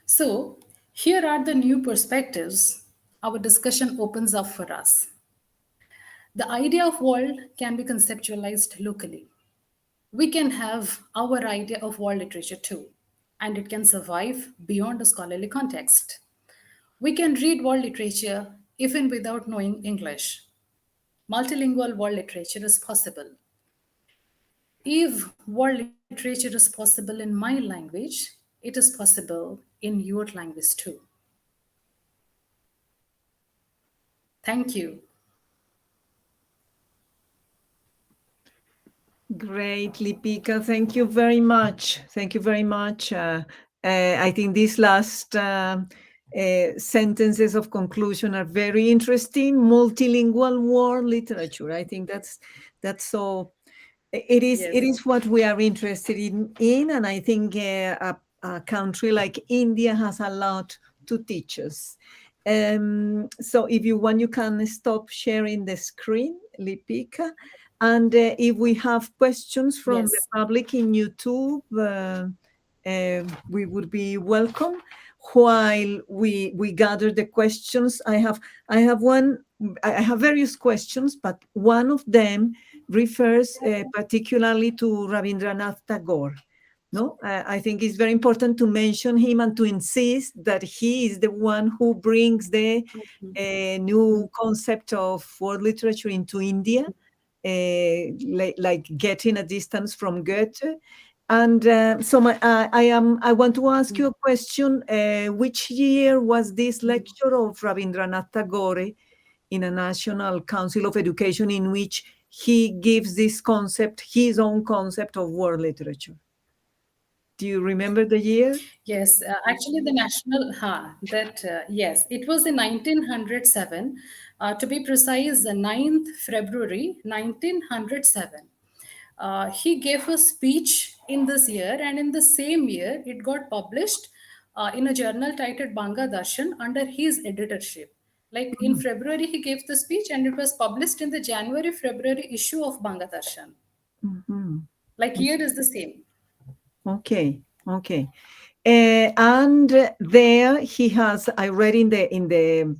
So, here are the new perspectives our discussion opens up for us. The idea of world can be conceptualized locally. We can have our idea of world literature too, and it can survive beyond a scholarly context. We can read world literature even without knowing English. Multilingual world literature is possible. If world literature is possible in my language, it is possible in your language too. Thank you. Great, Lipika. Thank you very much. Thank you very much. I think these last sentences of conclusion are very interesting. Multilingual world literature. I think that's so. It is what we are interested in, and I think a country like India has a lot to teach us. So if you want, you can stop sharing the screen, Lipika. And if we have questions from the public in YouTube, we would be welcome. While we gather the questions, I have various questions, but one of them refers particularly to Rabindranath Tagore. No, I think it's very important to mention him and to insist that he is the one who brings the new concept of world literature into India, like getting a distance from Goethe. And so I want to ask you a question. Which year was this lecture of Rabindranath Tagore in a National Council of Education in which he gives this concept, his own concept of world literature? Do you remember the year? Yes, actually, the national, yes, it was in 1907, to be precise, the 9th February 1907. He gave a speech in this year, and in the same year, it got published in a journal titled Banga Darshan under his editorship. Like in February, he gave the speech, and it was published in the January-February issue of Banga Darshan. Like year is the same. Okay. And there he has, I read in the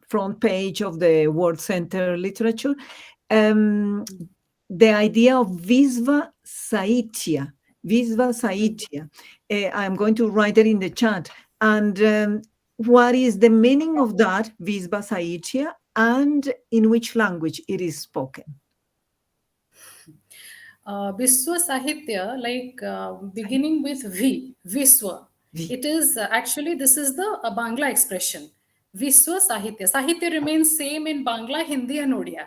front page of the World Center Literature, the idea of Visva Sahitya. I'm going to write it in the chat. And what is the meaning of that, Visva Sahitya, and in which language it is spoken? Viswa Sahitya, beginning with V, Viswa. It is actually, this is the Bangla expression. Viswa Sahitya. Sahitya remains same in Bangla, Hindi and Odia.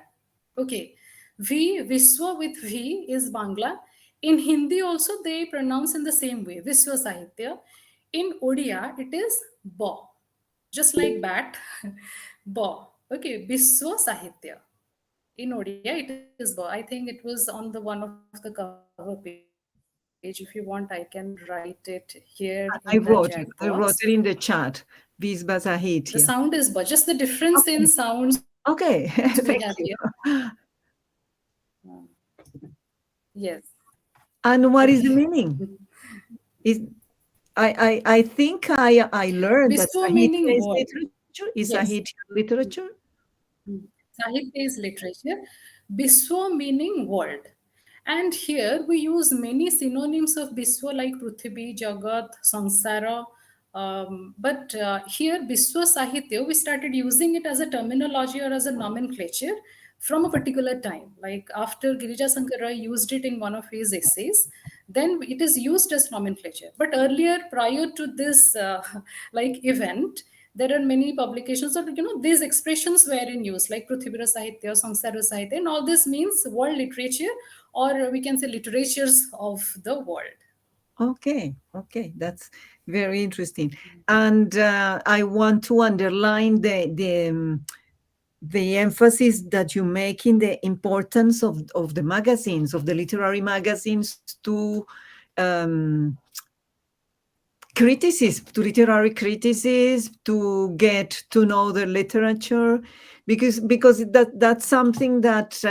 Okay. Viswa with V is Bangla. In Hindi also they pronounce in the same way, Viswa Sahitya. In Odia it is Ba. Just like bat, Ba. Okay, Viswa Sahitya. In Odia, it is Ba. I think it was on the one of the cover page. If you want, I can write it here in the chat box. I wrote it in the chat. Visva The Sahitya. sound is Ba. Just the difference in sounds Okay, which we thank have you. here. Yes. And what is the Okay. meaning? Is I think I learned that Biswa Sahitya meaning is world. literature. Is Yes. Sahitya literature? Sahitya is literature. Biswa meaning world. And here we use many synonyms of Biswa like Prithvi, Jagat, Sansara. But here, Biswa Sahitya, we started using it as a terminology or as a nomenclature from a particular time. Like after Girija Sankar Roy used it in one of his essays, then it is used as nomenclature. But earlier, prior to this like event, there are many publications that these expressions were in use, like Prithvira Sahitya, Sansara Sahitya, and all this means world literature, or we can say literatures of the world. Okay, okay, that's very interesting. And I want to underline the emphasis that you make in the importance of the magazines, of the literary magazines to um, criticism, to literary criticism, to get to know the literature, because that's something that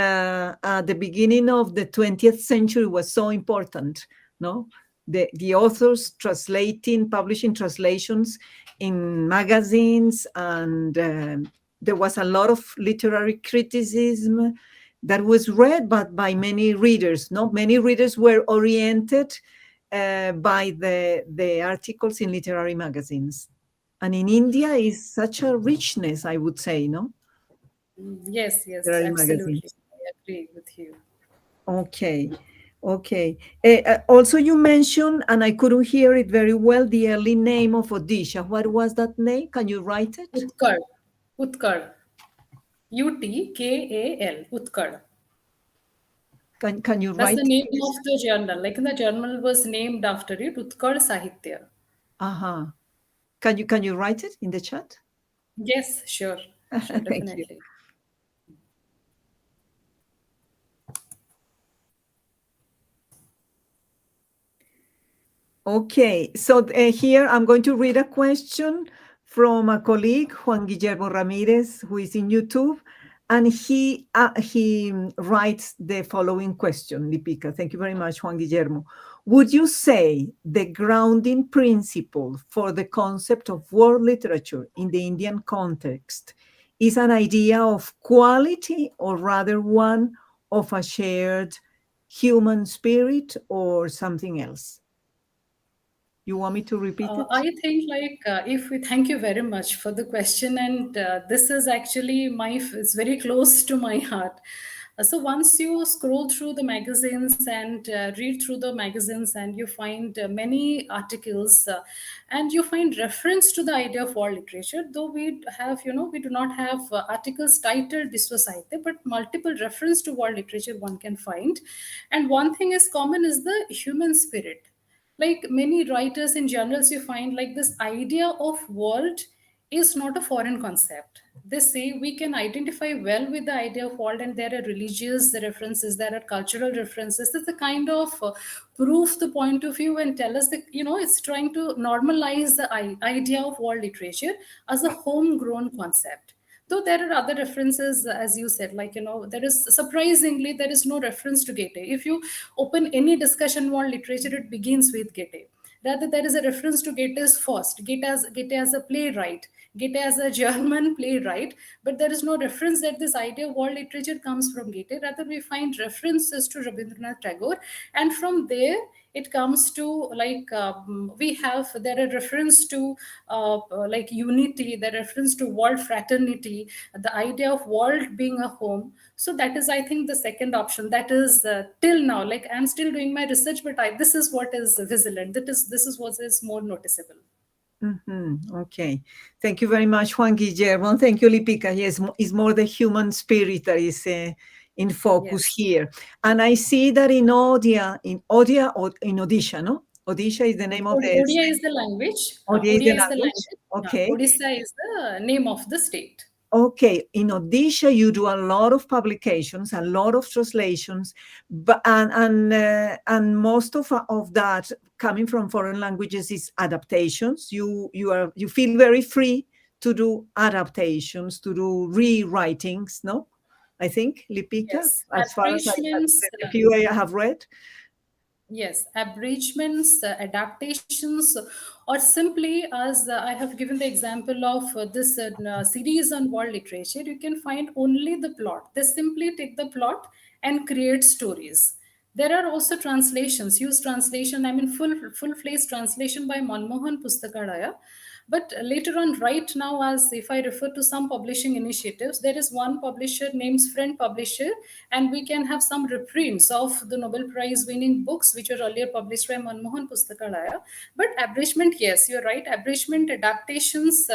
at the beginning of the 20th century was so important. No, the authors translating, publishing translations in magazines, and there was a lot of literary criticism that was read by many readers. No, many readers were oriented by the articles in literary magazines. And in India is such a richness, I would say, no? Yes, yes, Literary absolutely. magazines. I agree with you. Okay. Okay. Also, you mentioned, and I couldn't hear it very well, the early name of Odisha. What was that name? Can you write it? Utkal. Utkal. Utkal. Utkal. Can you That's write the it name in the of chat? the journal. Like the journal was named after it, Utkal Sahitya. Uh-huh. Can you write it in the chat? Yes, sure. Sure, Thank you. definitely. Okay, so here I'm going to read a question from a colleague, Juan Guillermo Ramirez, who is in YouTube, and he writes the following question, Lipika. Thank you very much, Juan Guillermo. Would you say the grounding principle for the concept of world literature in the Indian context is an idea of quality, or rather one of a shared human spirit, or something else? You want me to repeat it? I think like if we thank you very much for the question, and this is actually it's very close to my heart. So once you scroll through the magazines and read through the magazines, and you find many articles, and you find reference to the idea of world literature, though we do not have articles titled this was Sahitya, but multiple reference to world literature one can find, and one thing is common is the human spirit. Like many writers in journals, you find like this idea of world is not a foreign concept. They say we can identify well with the idea of world, and there are religious references, there are cultural references. That's the kind of proof the point of view and tell us that it's trying to normalize the idea of world literature as a homegrown concept. Though there are other references, as you said, like there is surprisingly there is no reference to Goethe. If you open any discussion on literature, it begins with Goethe. Rather, there is a reference to Goethe's first. Goethe as a playwright, Goethe as a German playwright, but there is no reference that this idea of world literature comes from Goethe. Rather, we find references to Rabindranath Tagore, and from there it comes to like there are reference to like unity, the reference to world fraternity, the idea of world being a home. So that is, I think, the second option. That is till now, like I'm still doing my research, but this is what is vigilant. This is what is more noticeable. Okay. Thank you very much, Juan Guillermo. Thank you, Lipika. Yes, it's more the human spirit that is in focus Yes. here. And I see that in Odia or in Odisha, no? Odisha is the name of the Odia is the language. Odia is the Odia is the language. language. Okay. Odisha is the name of the state. Okay, in Odisha, you do a lot of publications, a lot of translations, but and most of that coming from foreign languages is adaptations. You feel very free to do adaptations, to do rewritings, no? I think, Lipika, Yes, as far as abridgments. the few I have read. Yes, abridgments, adaptations, or simply as I have given the example of this series on world literature, you can find only the plot. They simply take the plot and create stories. There are also translations, use translation, I mean full-fledged translation by Manmohan Pustakalaya. But later on, right now, as if I refer to some publishing initiatives, there is one publisher named Friend Publisher, and we can have some reprints of the Nobel Prize winning books which were earlier published by Manmohan Pustakalaya. But abridgment, yes, you're right, abridgment, adaptations,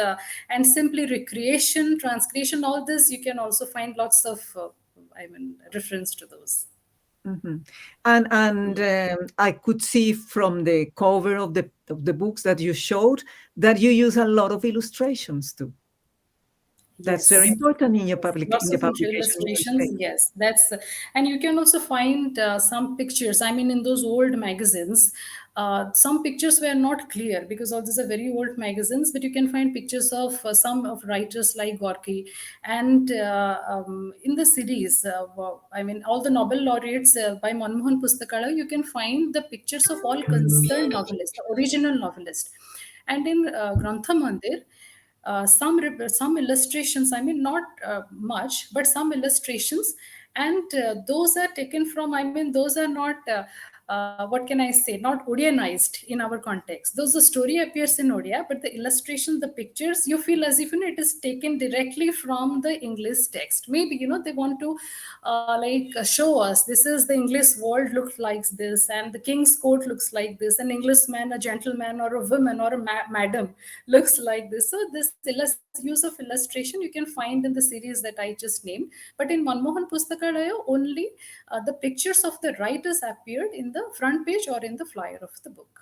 and simply recreation, transcription, all this, you can also find lots of, reference to those. Mm-hmm. And I could see from the cover of the books that you showed that you use a lot of illustrations too. That's very Yes. important in your Yes. Lots the of publication in your illustrations. paper. Yes, that's, and you can also find some pictures. I mean, in those old magazines, some pictures were not clear because all these are very old magazines. But you can find pictures of some of writers like Gorky, and in the series, all the Nobel laureates by Manmohan Pustakala, you can find the pictures of all concerned novelists, the original novelist, and in Grantha Mandir, some illustrations, I mean not much, but some illustrations, and those are taken from, I mean those are not what can I say, not Odianized in our context. Those, the story appears in Odia, but the illustration, the pictures, you feel as if, you know, it is taken directly from the English text. Maybe, you know, they want to show us this is the English world looks like this, and the king's court looks like this, an Englishman, a gentleman, or a woman, or a madam looks like this. So this use of illustration you can find in the series that I just named. But in Manmohan Pustakalaya, only the pictures of the writers appeared in the front page or in the flyer of the book.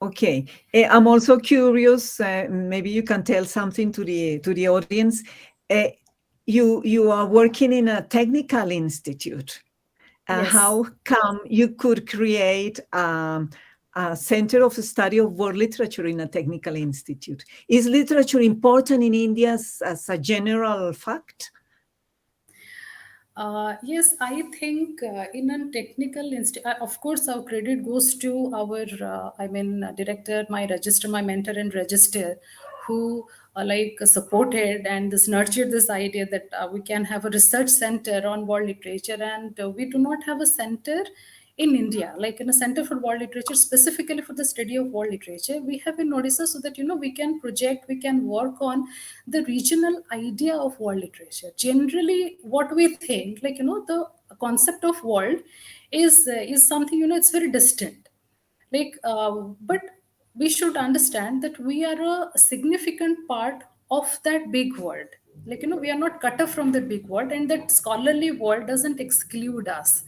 Okay, I'm also curious. Maybe you can tell something to the audience. Uh, you are working in a technical institute. Yes. How come you could create a center of study of world literature in a technical institute? Is literature important in India as a general fact? Yes, I think in a technical of course, our credit goes to our, director, my register, my mentor and register, who supported and this nurtured this idea that we can have a research center on world literature, and we do not have a center in India, like in a Center for World Literature, specifically for the study of world literature. We have in Odisha, so that, you know, we can project, we can work on the regional idea of world literature. Generally, what we think, like, you know, the concept of world is something, you know, it's very distant. But we should understand that we are a significant part of that big world. Like, you know, we are not cut off from the big world, and that scholarly world doesn't exclude us.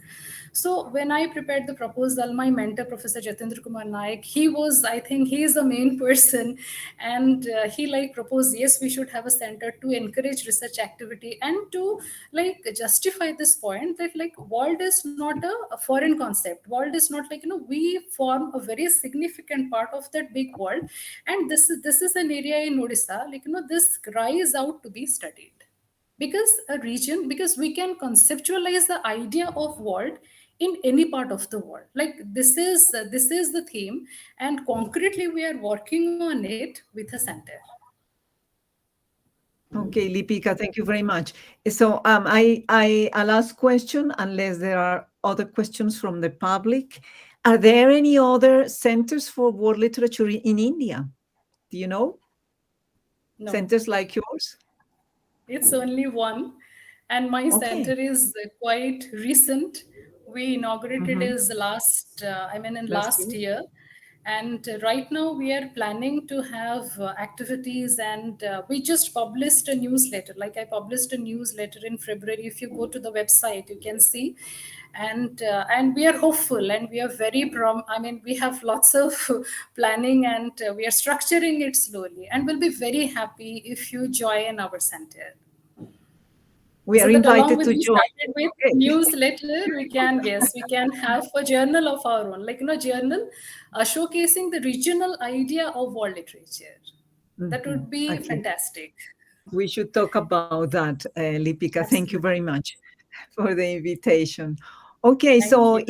So when I prepared the proposal, my mentor, Professor Jatendra Kumar Naik, he was, I think he is the main person, and he proposed, yes, we should have a center to encourage research activity and to justify this point that world is not a foreign concept. World is not we form a very significant part of that big world, and this is an area in Odisha, this cries out to be studied, because a region, because we can conceptualize the idea of world in any part of the world. This is the theme, and concretely we are working on it with a center. Okay, Lipika, thank you very much. So a last question, unless there are other questions from the public. Are there any other centers for world literature in India? Do you know? No, Centers like yours? it's only one, and my center Okay. is quite recent. We inaugurated Mm-hmm. is last, in Last last year? year, and right now we are planning to have activities, and we just published a newsletter. Like, I published a newsletter in February. If you go to the website, you can see, and we are hopeful, and we are very we have lots of planning, and we are structuring it slowly, and we'll be very happy if you join our center, We so are that along invited with to we join. started with Okay. newsletter, we can have a journal of our own, journal showcasing the regional idea of world literature. That Mhm. would be Okay. fantastic. We should talk about that, Lipika. Thank you very Absolutely. much for the invitation. Okay, Thank so you.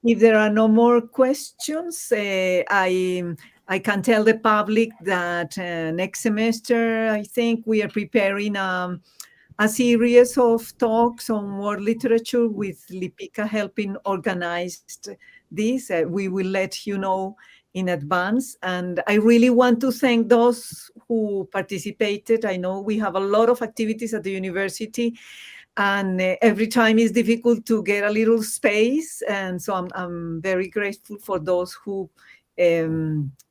if there are no more questions, I can tell the public that next semester I think we are preparing a series of talks on world literature with Lipika helping organize this. We will let you know in advance. And I really want to thank those who participated. I know we have a lot of activities at the university, and every time it's difficult to get a little space. And so I'm very grateful for those who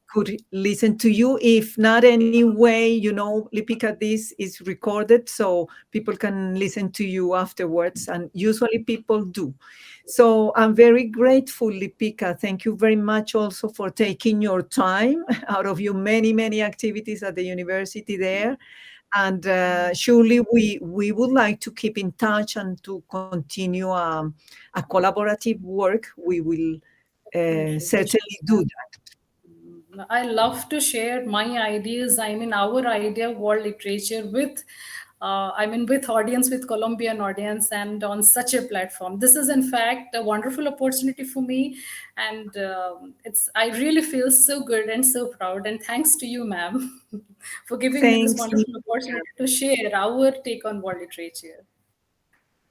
could listen to you. If not, anyway, Lipika, this is recorded so people can listen to you afterwards, and usually people do. So I'm very grateful, Lipika. Thank you very much also for taking your time out of your many, many activities at the university there. And surely we would like to keep in touch and to continue a collaborative work. We will Definitely, we should. certainly do that. I love to share my ideas. I mean, our idea of world literature with, with audience, with Colombian audience, and on such a platform. This is, in fact, a wonderful opportunity for me, and it's. I really feel so good and so proud. And thanks to you, ma'am, for giving me this Thanks, wonderful Lipika. opportunity to share our take on world literature.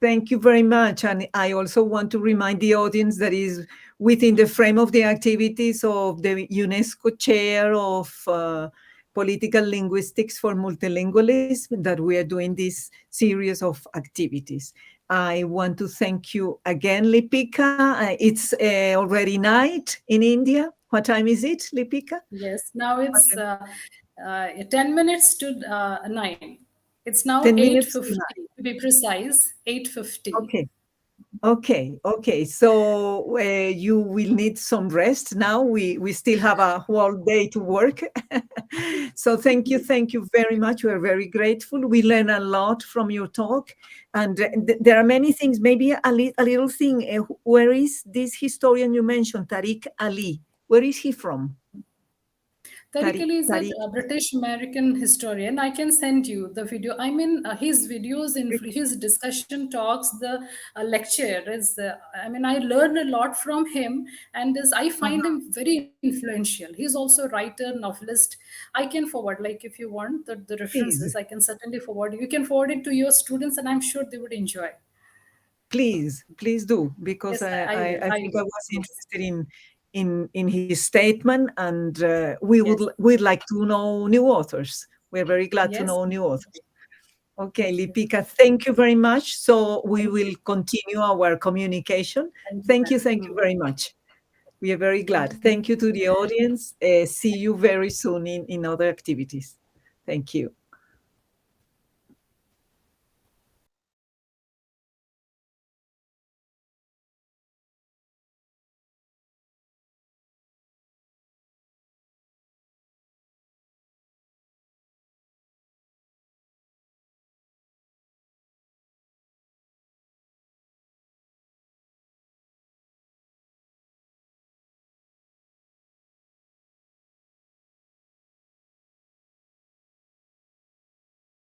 Thank you very much. And I also want to remind the audience that is within the frame of the activities of the UNESCO Chair of Political Linguistics for Multilingualism that we are doing this series of activities. I want to thank you again, Lipika. It's already night in India. What time is it, Lipika? Yes, now What it's time? 10 minutes to 9. It's now 10 minutes to 8:50 to be precise, 8:50. 9. Okay. So you will need some rest now. We still have a whole day to work. So thank you very much. We are very grateful. We learn a lot from your talk, and there are many things. Maybe a little thing. Where is this historian you mentioned, Tariq Ali? Where is he from? Tariq Ali is a Tariq. British American historian. I can send you the video. I mean, his videos, in his discussion talks, the lecture is. I learn a lot from him, and I find Uh-huh. him very influential. He's also a writer, novelist. I can forward, like, if you want the references, Please. I can certainly forward. You can forward it to your students, and I'm sure they would enjoy. Please do, because Yes, I will. I I think I will. was Yes. interested in his statement, and Yes. we'd like to know new authors. We're very glad to Yes. know new authors. Okay, Yes. Lipika, thank you very much. So we Thank you. will continue our communication. Thank you, Thank you ma'am. very much. We are very glad. Thank Thank you to the audience. See you very soon in other activities. Thank you.